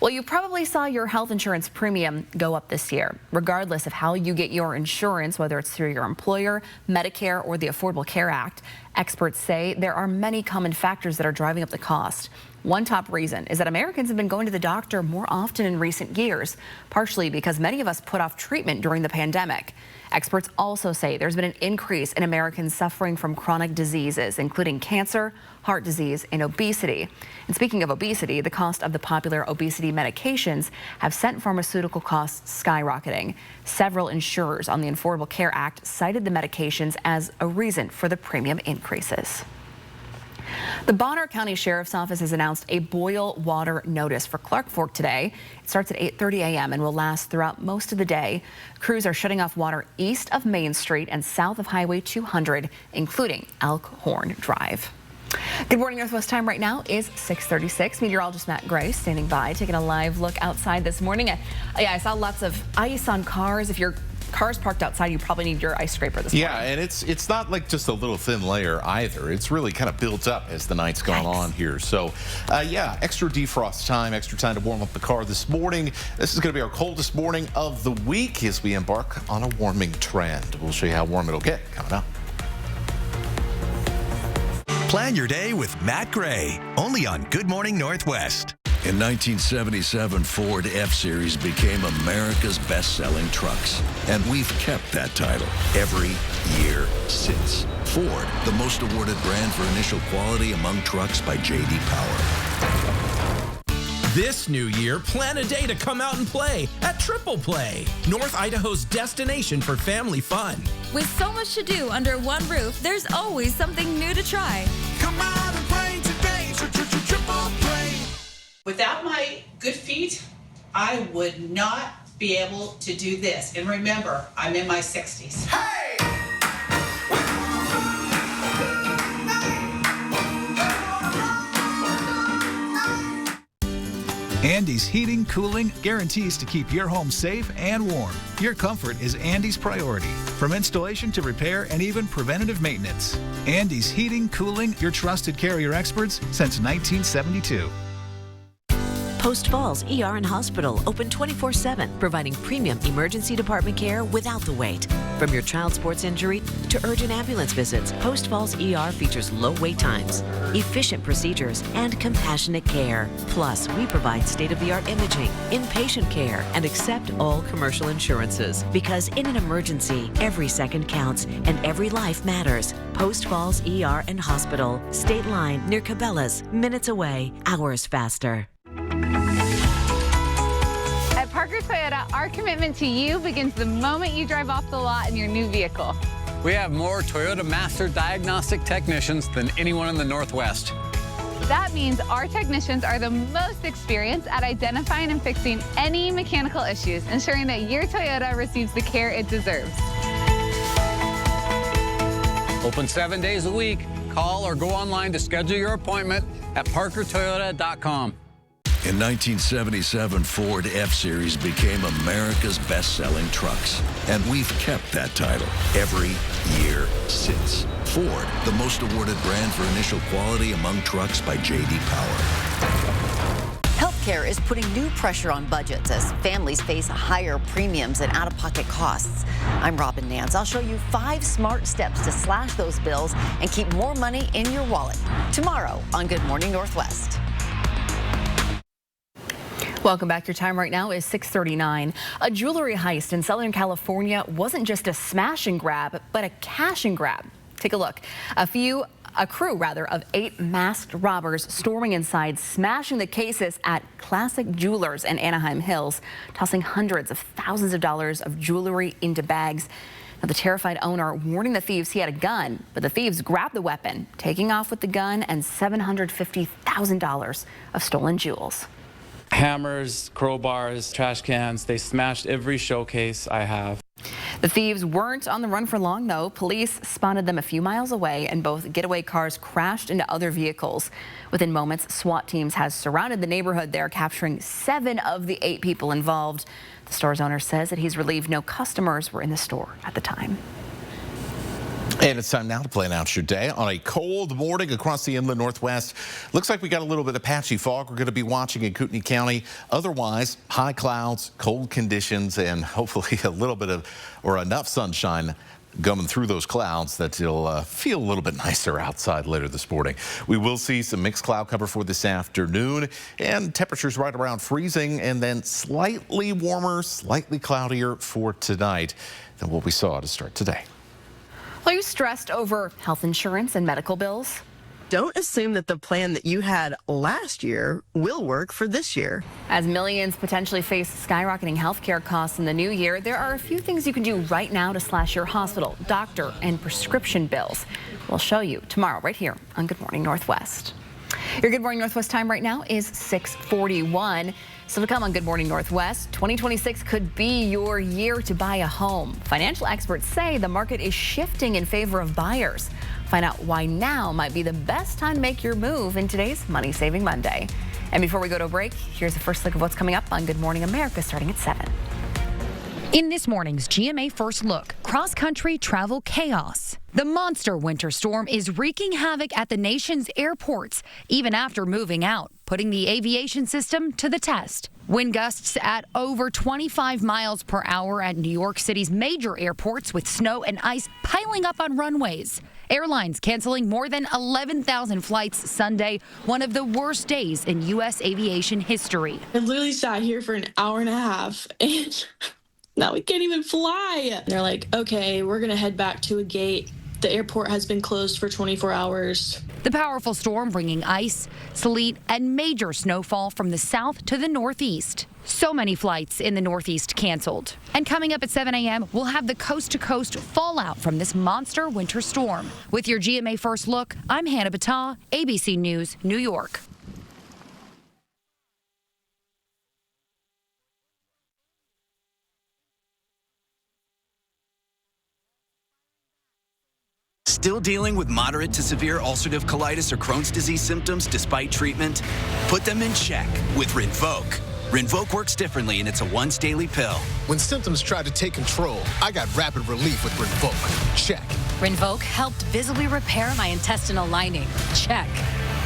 Well, you probably saw your health insurance premium go up this year. Regardless of how you get your insurance, whether it's through your employer, Medicare, or the Affordable Care Act, experts say there are many common factors that are driving up the cost. One top reason is that Americans have been going to the doctor more often in recent years, partially because many of us put off treatment during the pandemic. Experts also say there's been an increase in Americans suffering from chronic diseases, including cancer, heart disease, and obesity. And speaking of obesity, the cost of the popular obesity medications have sent pharmaceutical costs skyrocketing. Several insurers on the Affordable Care Act cited the medications as a reason for the premium increases. The Bonner County Sheriff's Office has announced a boil water notice for Clark Fork today. It starts at 8:30 a.m. and will last throughout most of the day. Crews are shutting off water east of Main Street and south of Highway 200, including Elkhorn Drive. Good morning, Northwest time right now is 6:36. Meteorologist Matt Gray standing by, taking a live look outside this morning. I saw lots of ice on cars. If your car's parked outside, you probably need your ice scraper this morning. Yeah, and it's not like just a little thin layer either. It's really kind of built up as the night's gone on here. So, yeah, extra defrost time, extra time to warm up the car this morning. This is going to be our coldest morning of the week as we embark on a warming trend. We'll show you how warm it'll get coming up. Plan your day with Matt Gray, only on Good Morning Northwest. In 1977, Ford F-Series became America's best-selling trucks. And we've kept that title every year since. Ford, the most awarded brand for initial quality among trucks by J.D. Power. This new year, plan a day to come out and play at Triple Play, North Idaho's destination for family fun. With so much to do under one roof, there's always something new to try. Come out and play today, Triple Play. Without my good feet, I would not be able to do this. And remember, I'm in my 60s. Hey! Andy's Heating, Cooling guarantees to keep your home safe and warm. Your comfort is Andy's priority, from installation to repair and even preventative maintenance. Andy's Heating, Cooling, your trusted carrier experts since 1972. Post Falls ER and Hospital, open 24/7, providing premium emergency department care without the wait. From your child sports injury to urgent ambulance visits, Post Falls ER features low wait times, efficient procedures, and compassionate care. Plus, we provide state-of-the-art imaging, inpatient care, and accept all commercial insurances. Because in an emergency, every second counts and every life matters. Post Falls ER and Hospital, State Line near Cabela's, minutes away, hours faster. At Parker Toyota, our commitment to you begins the moment you drive off the lot in your new vehicle. We have more Toyota Master Diagnostic technicians than anyone in the Northwest. That means our technicians are the most experienced at identifying and fixing any mechanical issues, ensuring that your Toyota receives the care it deserves. Open 7 days a week. Call or go online to schedule your appointment at parkertoyota.com. In 1977, Ford F-Series became America's best-selling trucks. And we've kept that title every year since. Ford, the most awarded brand for initial quality among trucks by J.D. Power. Healthcare is putting new pressure on budgets as families face higher premiums and out-of-pocket costs. I'm Robin Nance. I'll show you 5 smart steps to slash those bills and keep more money in your wallet. Tomorrow on Good Morning Northwest. Welcome back. Your time right now is 6:39. A jewelry heist in Southern California wasn't just a smash and grab, but a cash and grab. Take a look. A crew of 8 masked robbers storming inside, smashing the cases at Classic Jewelers in Anaheim Hills, tossing hundreds of thousands of dollars of jewelry into bags. Now, the terrified owner warning the thieves he had a gun, but the thieves grabbed the weapon, taking off with the gun and $750,000 of stolen jewels. Hammers, crowbars, trash cans, they smashed every showcase I have. The thieves weren't on the run for long, though. Police spotted them a few miles away, and both getaway cars crashed into other vehicles. Within moments, SWAT teams has surrounded the neighborhood there, capturing 7 of the 8 people involved. The store's owner says that he's relieved no customers were in the store at the time. And it's time now to plan out your day on a cold morning across the inland Northwest. Looks like we got a little bit of patchy fog we're going to be watching in Kootenai County. Otherwise, high clouds, cold conditions, and hopefully a little bit of or enough sunshine going through those clouds that you'll feel a little bit nicer outside later this morning. We will see some mixed cloud cover for this afternoon, and temperatures right around freezing, and then slightly warmer, slightly cloudier for tonight than what we saw to start today. Are you stressed over health insurance and medical bills? Don't assume that the plan that you had last year will work for this year. As millions potentially face skyrocketing healthcare costs in the new year, there are a few things you can do right now to slash your hospital, doctor, and prescription bills. We'll show you tomorrow right here on Good Morning Northwest. Your Good Morning Northwest time right now is 6:41. So to come on Good Morning Northwest, 2026 could be your year to buy a home. Financial experts say the market is shifting in favor of buyers. Find out why now might be the best time to make your move in today's Money Saving Monday. And before we go to a break, here's a first look of what's coming up on Good Morning America starting at 7. In this morning's GMA First Look, cross-country travel chaos. The monster winter storm is wreaking havoc at the nation's airports, even after moving out, putting the aviation system to the test. Wind gusts at over 25 miles per hour at New York City's major airports, with snow and ice piling up on runways. Airlines canceling more than 11,000 flights Sunday, one of the worst days in U.S. aviation history. I literally sat here for an hour and a half, and now we can't even fly. They're like, okay, we're going to head back to a gate. The airport has been closed for 24 hours. The powerful storm bringing ice, sleet, and major snowfall from the south to the northeast. So many flights in the northeast canceled. And coming up at 7 a.m., we'll have the coast-to-coast fallout from this monster winter storm. With your GMA First Look, I'm Hannah Battah, ABC News, New York. Still dealing with moderate to severe ulcerative colitis or Crohn's disease symptoms despite treatment? Put them in check with Rinvoq. Rinvoq works differently, and it's a once-daily pill. When symptoms try to take control, I got rapid relief with Rinvoq. Check. Rinvoq helped visibly repair my intestinal lining. Check.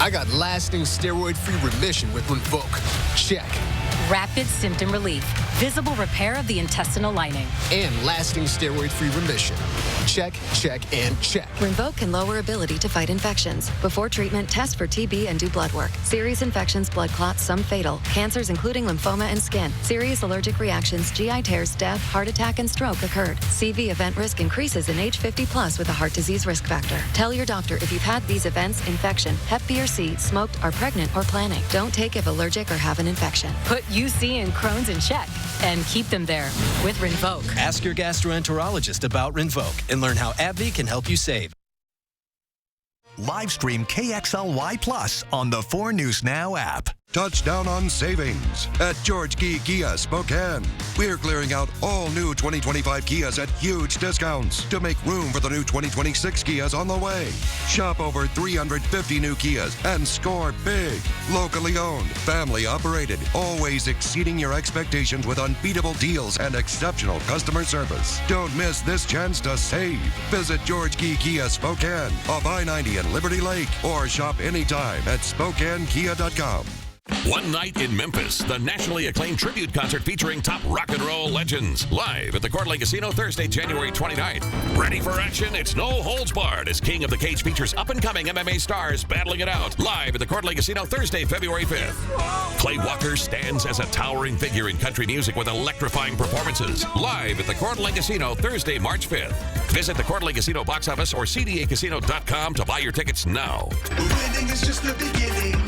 I got lasting steroid-free remission with Rinvoq. Check. Rapid symptom relief, visible repair of the intestinal lining, and lasting steroid-free remission. Check, check, and check. Rinvoq can lower ability to fight infections. Before treatment, test for TB and do blood work. Serious infections, blood clots, some fatal. Cancers including lymphoma and skin. Serious allergic reactions, GI tears, death, heart attack, and stroke occurred. CV event risk increases in age 50+ with a heart disease risk factor. Tell your doctor if you've had these events, infection, Hep B or C, smoked, are pregnant, or planning. Don't take if allergic or have an infection. put UC and Crohn's in check, and keep them there with Rinvoq. Ask your gastroenterologist about Rinvoq and learn how AbbVie can help you save. Live stream KXLY Plus on the 4 News Now app. Touchdown on savings at George Key Kia Spokane. We're clearing out all new 2025 Kias at huge discounts to make room for the new 2026 Kias on the way. Shop over 350 new Kias and score big. Locally owned, family operated, always exceeding your expectations with unbeatable deals and exceptional customer service. Don't miss this chance to save. Visit George Key Kia Spokane off I-90 and Liberty Lake, or shop anytime at SpokaneKia.com. One night in Memphis, the nationally acclaimed tribute concert featuring top rock and roll legends. Live at the Coeur d'Alene Casino Thursday, January 29th. Ready for action? It's no holds barred as King of the Cage features up-and-coming MMA stars battling it out. Live at the Coeur d'Alene Casino Thursday, February 5th. Clay Walker stands as a towering figure in country music with electrifying performances. Live at the Coeur d'Alene Casino Thursday, March 5th. Visit the Coeur d'Alene Casino box office or CDAcasino.com to buy your tickets now. Winning is just the beginning.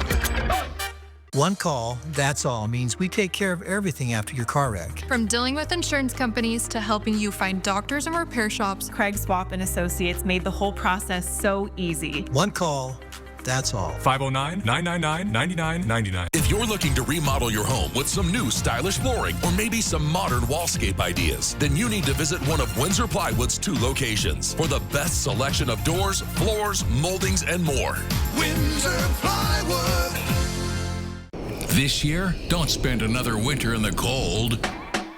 One call, that's all, means we take care of everything after your car wreck. From dealing with insurance companies to helping you find doctors and repair shops, Craig Swap and Associates made the whole process so easy. One call, that's all. 509-999-9999. If you're looking to remodel your home with some new stylish flooring or maybe some modern wallscape ideas, then you need to visit one of Windsor Plywood's 2 locations for the best selection of doors, floors, moldings, and more. Windsor Plywood. This year, don't spend another winter in the cold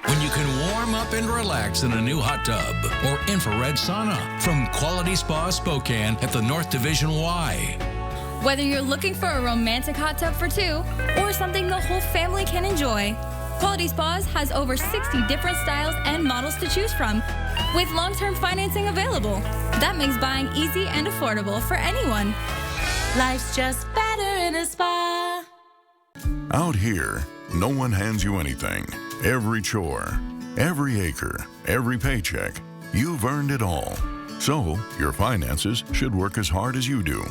when you can warm up and relax in a new hot tub or infrared sauna from Quality Spa Spokane at the North Division Y. Whether you're looking for a romantic hot tub for 2 or something the whole family can enjoy, Quality Spas has over 60 different styles and models to choose from, with long-term financing available. That makes buying easy and affordable for anyone. Life's just better in a spa. Out here, no one hands you anything. Every chore, every acre, every paycheck, you've earned it all. So, your finances should work as hard as you do.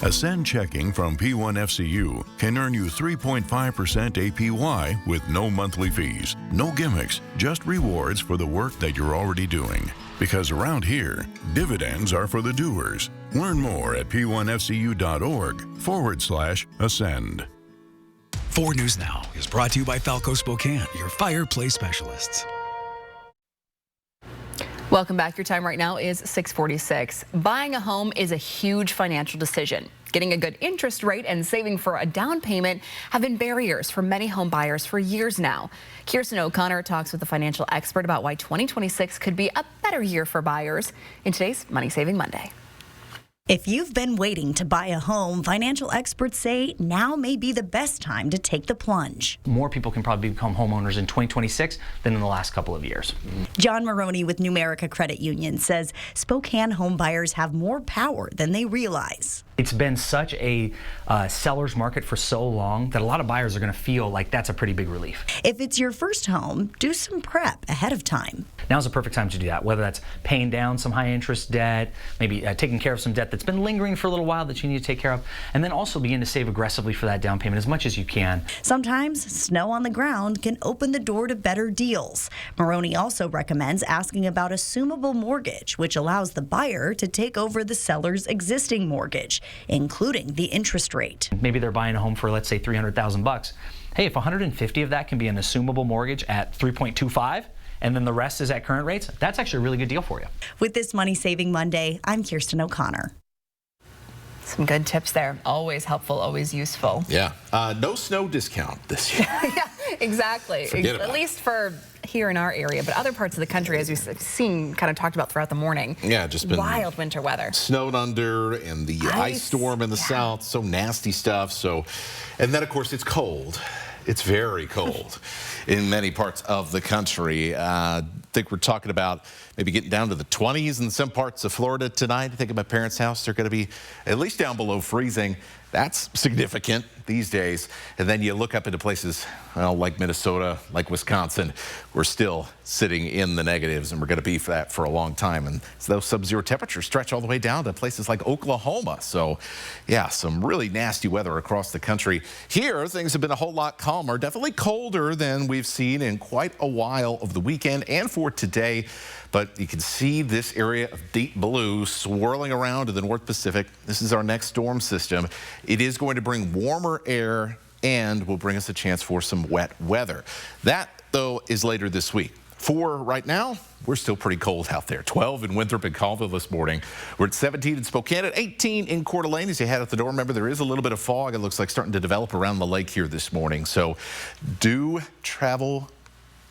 Ascend Checking from P1FCU can earn you 3.5% APY with no monthly fees, no gimmicks, just rewards for the work that you're already doing. Because around here, dividends are for the doers. Learn more at p1fcu.org/ascend. 4 News Now is brought to you by Falco Spokane, your fireplace specialists. Welcome back. Your time right now is 6:46. Buying a home is a huge financial decision. Getting a good interest rate and saving for a down payment have been barriers for many home buyers for years now. Kirsten O'Connor talks with a financial expert about why 2026 could be a better year for buyers in today's Money Saving Monday. If you've been waiting to buy a home, financial experts say now may be the best time to take the plunge. More people can probably become homeowners in 2026 than in the last couple of years. John Maroney with Numerica Credit Union says Spokane home buyers have more power than they realize. It's been such a seller's market for so long that a lot of buyers are going to feel like that's a pretty big relief. If it's your first home, do some prep ahead of time. Now's the perfect time to do that, whether that's paying down some high interest debt, maybe taking care of some debt that's been lingering for a little while that you need to take care of, and then also begin to save aggressively for that down payment as much as you can. Sometimes snow on the ground can open the door to better deals. Maroney also recommends asking about assumable mortgage, which allows the buyer to take over the seller's existing mortgage, including the interest rate. Maybe they're buying a home for, let's say, $300,000. Hey, if 150 of that can be an assumable mortgage at 3.25, and then the rest is at current rates, that's actually a really good deal for you. With this Money Saving Monday, I'm Kirsten O'Connor. Some good tips there. Always helpful, always useful. Yeah. No snow discount this year. Yeah, exactly. Forget about At least for here in our area, but other parts of the country, as we've seen, kind of talked about throughout the morning. Yeah, just been wild winter weather. Snowed under, and the ice storm in the south, so nasty stuff. So, and then of course it's cold. It's very cold in many parts of the country. I think we're talking about maybe getting down to the 20s in some parts of Florida tonight. I think at my parents' house, they're going to be at least down below freezing. That's significant these days. And then you look up into places like Minnesota, like Wisconsin, we're still sitting in the negatives, and we're going to be that for a long time. And those sub-zero temperatures stretch all the way down to places like Oklahoma. So, yeah, some really nasty weather across the country. Here, things have been a whole lot calmer, definitely colder than we've seen in quite a while over the weekend and for today. But you can see this area of deep blue swirling around to the North Pacific. This is our next storm system. It is going to bring warmer air and will bring us a chance for some wet weather. That, though, is later this week. For right now, we're still pretty cold out there. 12 in Winthrop and Colville this morning. We're at 17 in Spokane, at 18 in Coeur d'Alene as you head out the door. Remember, there is a little bit of fog. It looks like starting to develop around the lake here this morning. So do travel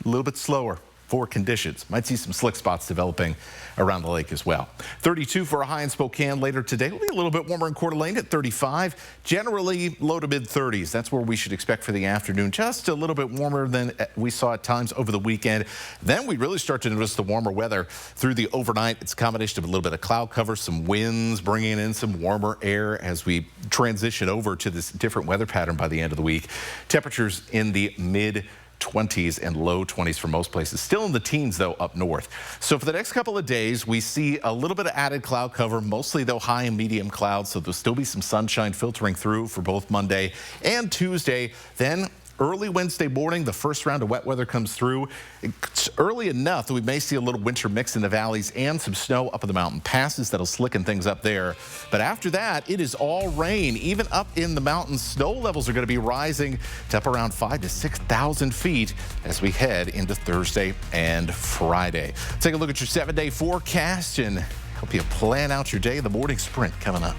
a little bit slower for conditions. Might see some slick spots developing around the lake as well. 32 for a high in Spokane later today. It'll be a little bit warmer in Coeur d'Alene at 35. Generally low to mid 30s. That's where we should expect for the afternoon. Just a little bit warmer than we saw at times over the weekend. Then we really start to notice the warmer weather through the overnight. It's a combination of a little bit of cloud cover, some winds bringing in some warmer air as we transition over to this different weather pattern by the end of the week. Temperatures in the mid 20s and low 20s for most places. Still in the teens, though, up north. So for the next couple of days, we see a little bit of added cloud cover, mostly, though, high and medium clouds. So there'll still be some sunshine filtering through for both Monday and Tuesday. Then early Wednesday morning, the first round of wet weather comes through. It's early enough that we may see a little winter mix in the valleys and some snow up in the mountain passes that'll slicken things up there. But after that, it is all rain. Even up in the mountains, snow levels are going to be rising to up around 5,000 to 6,000 feet as we head into Thursday and Friday. Take a look at your 7-day forecast and help you plan out your day. The morning sprint coming up.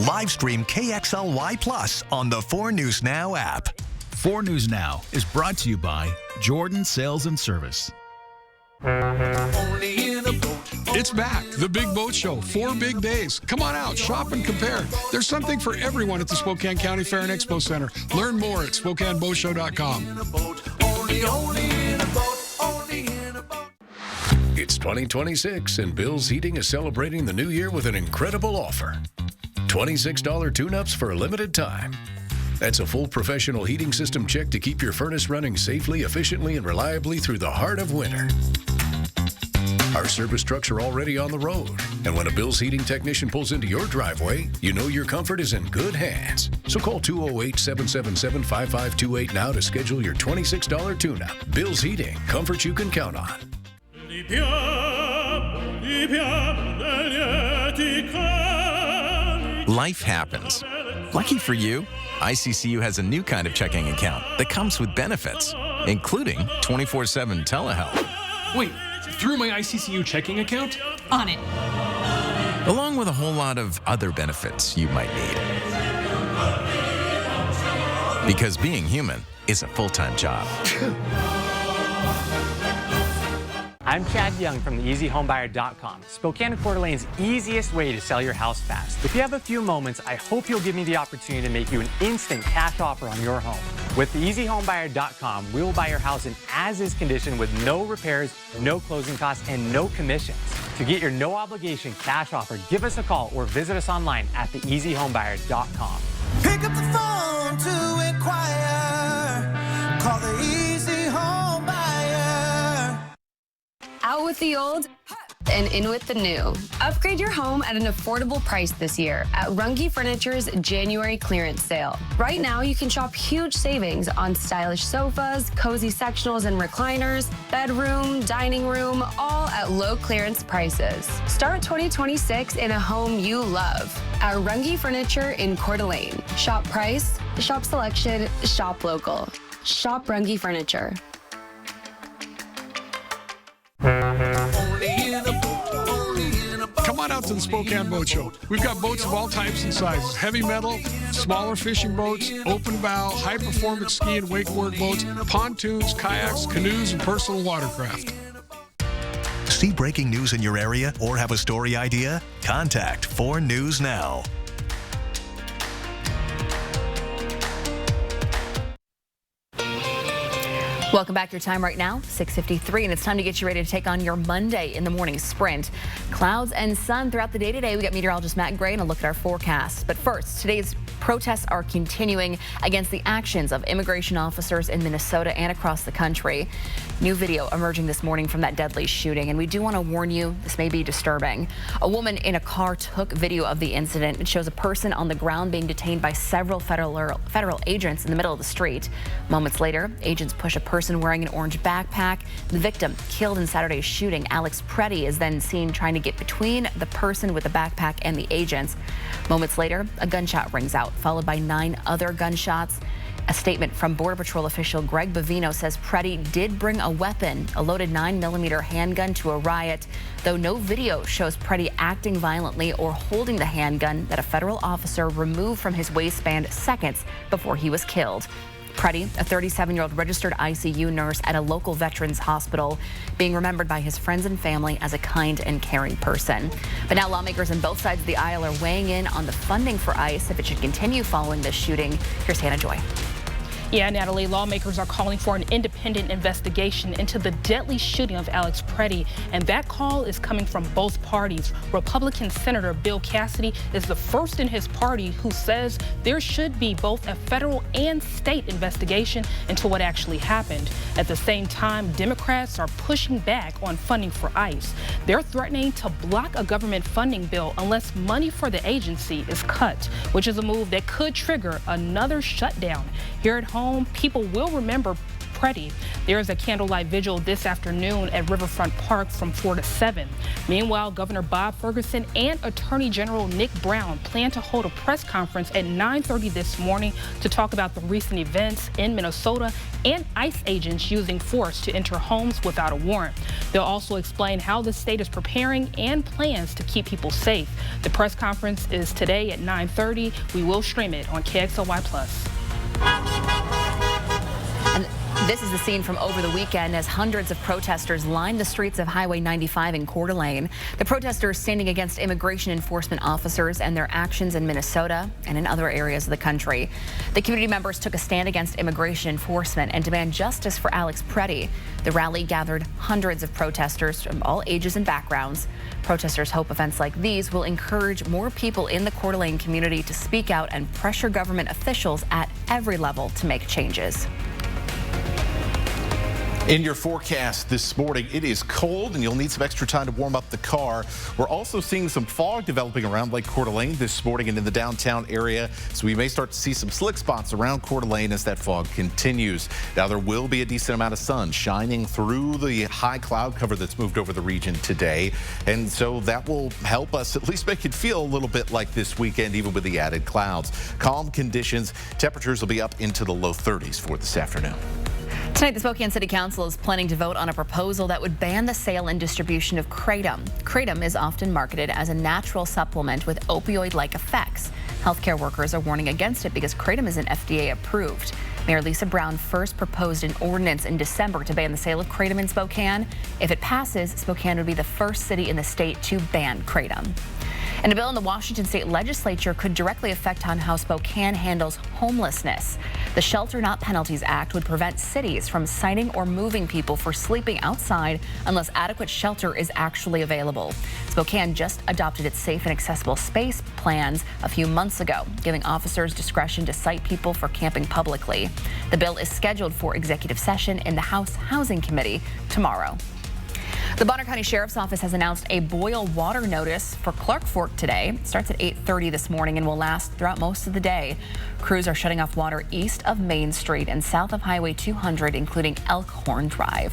Live stream KXLY Plus on the 4 News Now app. 4 News Now is brought to you by Jordan Sales and Service. It's back, the Big Boat Show, 4 big days. Come on out, shop and compare. There's something for everyone at the Spokane County Fair and Expo Center. Learn more at SpokaneBoatShow.com. It's 2026 and Bill's Heating is celebrating the new year with an incredible offer. $26 tune-ups for a limited time. That's a full professional heating system check to keep your furnace running safely, efficiently, and reliably through the heart of winter. Our service trucks are already on the road, and when a Bill's Heating technician pulls into your driveway, you know your comfort is in good hands. So call 208-777-5528 now to schedule your $26 tune-up. Bill's Heating, comfort you can count on. Life happens. Lucky for you, ICCU has a new kind of checking account that comes with benefits, including 24/7 telehealth. Wait, through my ICCU checking account? On it. Along with a whole lot of other benefits you might need. Because being human is a full-time job. I'm Chad Young from theeasyhomebuyer.com, Spokane and Coeur d'Alene's easiest way to sell your house fast. If you have a few moments, I hope you'll give me the opportunity to make you an instant cash offer on your home. With theeasyhomebuyer.com, we will buy your house in as-is condition with no repairs, no closing costs, and no commissions. To get your no-obligation cash offer, give us a call or visit us online at theeasyhomebuyer.com. Pick up the phone to inquire. Call the Easy Home Buyer. Out with the old and in with the new. Upgrade your home at an affordable price this year at Runge Furniture's January clearance sale. Right now, you can shop huge savings on stylish sofas, cozy sectionals and recliners, bedroom, dining room, all at low clearance prices. Start 2026 in a home you love at Runge Furniture in Coeur d'Alene. Shop price, shop selection, shop local. Shop Runge Furniture. Come on out to the Spokane Boat Show. We've got boats of all types and sizes. Heavy metal, smaller fishing boats, open bow, high-performance ski and wakeboard boats, pontoons, kayaks, canoes, and personal watercraft. See breaking news in your area or have a story idea? Contact 4 News Now. Welcome back to your time right now, 6:53, and it's time to get you ready to take on your Monday in the morning sprint. Clouds and sun throughout the day today. We got meteorologist Matt Gray and a look at our forecast. But first, today's protests are continuing against the actions of immigration officers in Minnesota and across the country. New video emerging this morning from that deadly shooting, and we do want to warn you, this may be disturbing. A woman in a car took video of the incident. It shows a person on the ground being detained by several federal agents in the middle of the street. Moments later, agents push a person wearing an orange backpack. The victim killed in Saturday's shooting, Alex Preddy, is then seen trying to get between the person with the backpack and the agents. Moments later, a gunshot rings out, followed by 9 other gunshots. A statement from Border Patrol official Greg Bavino says Preddy did bring a weapon, a loaded 9mm handgun, to a riot, though no video shows Preddy acting violently or holding the handgun that a federal officer removed from his waistband seconds before he was killed. Preddy, a 37-year-old registered ICU nurse at a local veterans hospital, being remembered by his friends and family as a kind and caring person. But now lawmakers on both sides of the aisle are weighing in on the funding for ICE if it should continue following this shooting. Here's Hannah Joy. Yeah, Natalie, lawmakers are calling for an independent investigation into the deadly shooting of Alex Preddy, and that call is coming from both parties. Republican Senator Bill Cassidy is the first in his party who says there should be both a federal and state investigation into what actually happened. At the same time, Democrats are pushing back on funding for ICE. They're threatening to block a government funding bill unless money for the agency is cut, which is a move that could trigger another shutdown. Here at home, people will remember Preddy. There is a candlelight vigil this afternoon at Riverfront Park from 4 to 7. Meanwhile, Governor Bob Ferguson and Attorney General Nick Brown plan to hold a press conference at 9:30 this morning to talk about the recent events in Minnesota and ICE agents using force to enter homes without a warrant. They'll also explain how the state is preparing and plans to keep people safe. The press conference is today at 9:30. We will stream it on KXLY+. And this is the scene from over the weekend as hundreds of protesters lined the streets of Highway 95 in Coeur d'Alene. The protesters standing against immigration enforcement officers and their actions in Minnesota and in other areas of the country. The community members took a stand against immigration enforcement and demand justice for Alex Preddy. The rally gathered hundreds of protesters from all ages and backgrounds. Protesters hope events like these will encourage more people in the Coeur d'Alene community to speak out and pressure government officials at every level to make changes. In your forecast this morning, it is cold and you'll need some extra time to warm up the car. We're also seeing some fog developing around Lake Coeur d'Alene this morning and in the downtown area. So we may start to see some slick spots around Coeur d'Alene as that fog continues. Now there will be a decent amount of sun shining through the high cloud cover that's moved over the region today. And so that will help us at least make it feel a little bit like this weekend, even with the added clouds. Calm conditions, temperatures will be up into the low 30s for this afternoon. Tonight, the Spokane City Council is planning to vote on a proposal that would ban the sale and distribution of Kratom. Kratom is often marketed as a natural supplement with opioid-like effects. Healthcare workers are warning against it because Kratom isn't FDA approved. Mayor Lisa Brown first proposed an ordinance in December to ban the sale of Kratom in Spokane. If it passes, Spokane would be the first city in the state to ban Kratom. And a bill in the Washington State Legislature could directly affect on how Spokane handles homelessness. The Shelter Not Penalties Act would prevent cities from citing or moving people for sleeping outside unless adequate shelter is actually available. Spokane just adopted its safe and accessible space plans a few months ago, giving officers discretion to cite people for camping publicly. The bill is scheduled for executive session in the House Housing Committee tomorrow. The Bonner County Sheriff's Office has announced a boil water notice for Clark Fork today. It starts at 8:30 this morning and will last throughout most of the day. Crews are shutting off water east of Main Street and south of Highway 200, including Elkhorn Drive.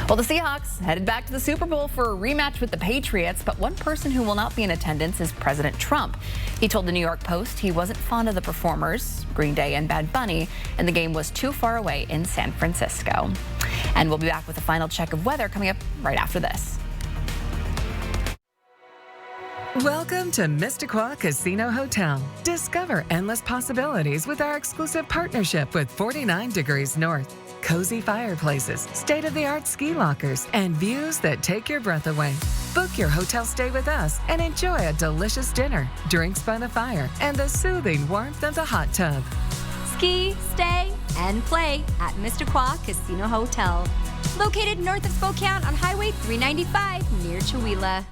Well, the Seahawks headed back to the Super Bowl for a rematch with the Patriots, but one person who will not be in attendance is President Trump. He told the New York Post he wasn't fond of the performers, Green Day and Bad Bunny, and the game was too far away in San Francisco. And we'll be back with a final check of weather coming up right after this. Welcome to Missisquoi Casino Hotel. Discover endless possibilities with our exclusive partnership with 49 Degrees North. Cozy fireplaces, state-of-the-art ski lockers, and views that take your breath away. Book your hotel stay with us and enjoy a delicious dinner, drinks by the fire, and the soothing warmth of the hot tub. Ski, stay, and play at Missisquoi Casino Hotel. Located north of Spokane on Highway 395 near Chewelah.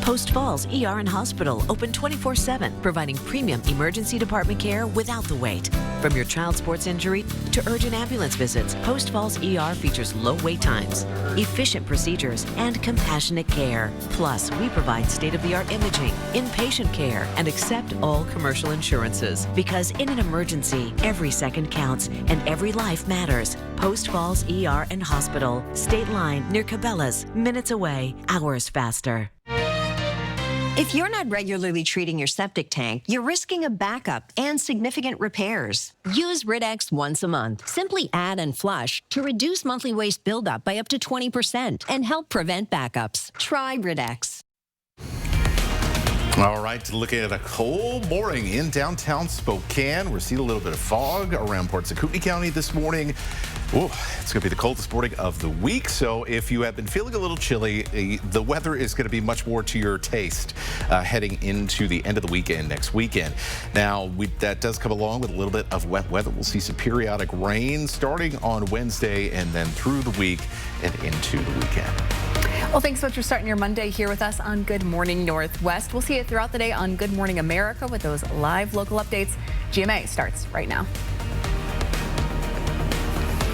Post Falls ER and Hospital, open 24/7, providing premium emergency department care without the wait. From your child sports injury to urgent ambulance visits, Post Falls ER features low wait times, efficient procedures, and compassionate care. Plus, we provide state-of-the-art imaging, inpatient care, and accept all commercial insurances. Because in an emergency, every second counts and every life matters. Post Falls ER and Hospital, State Line near Cabela's, minutes away, hours faster. If you're not regularly treating your septic tank, you're risking a backup and significant repairs. Use Rid-X once a month. Simply add and flush to reduce monthly waste buildup by up to 20% and help prevent backups. Try Rid-X. All right, looking at a cold morning in downtown Spokane. We're seeing a little bit of fog around parts of Kootenai County this morning. Ooh, it's going to be the coldest morning of the week. So if you have been feeling a little chilly, the weather is going to be much more to your taste heading into the end of the weekend next weekend. Now, that does come along with a little bit of wet weather. We'll see some periodic rain starting on Wednesday and then through the week and into the weekend. Well, thanks so much for starting your Monday here with us on Good Morning Northwest. We'll see you throughout the day on Good Morning America with those live local updates. GMA starts right now.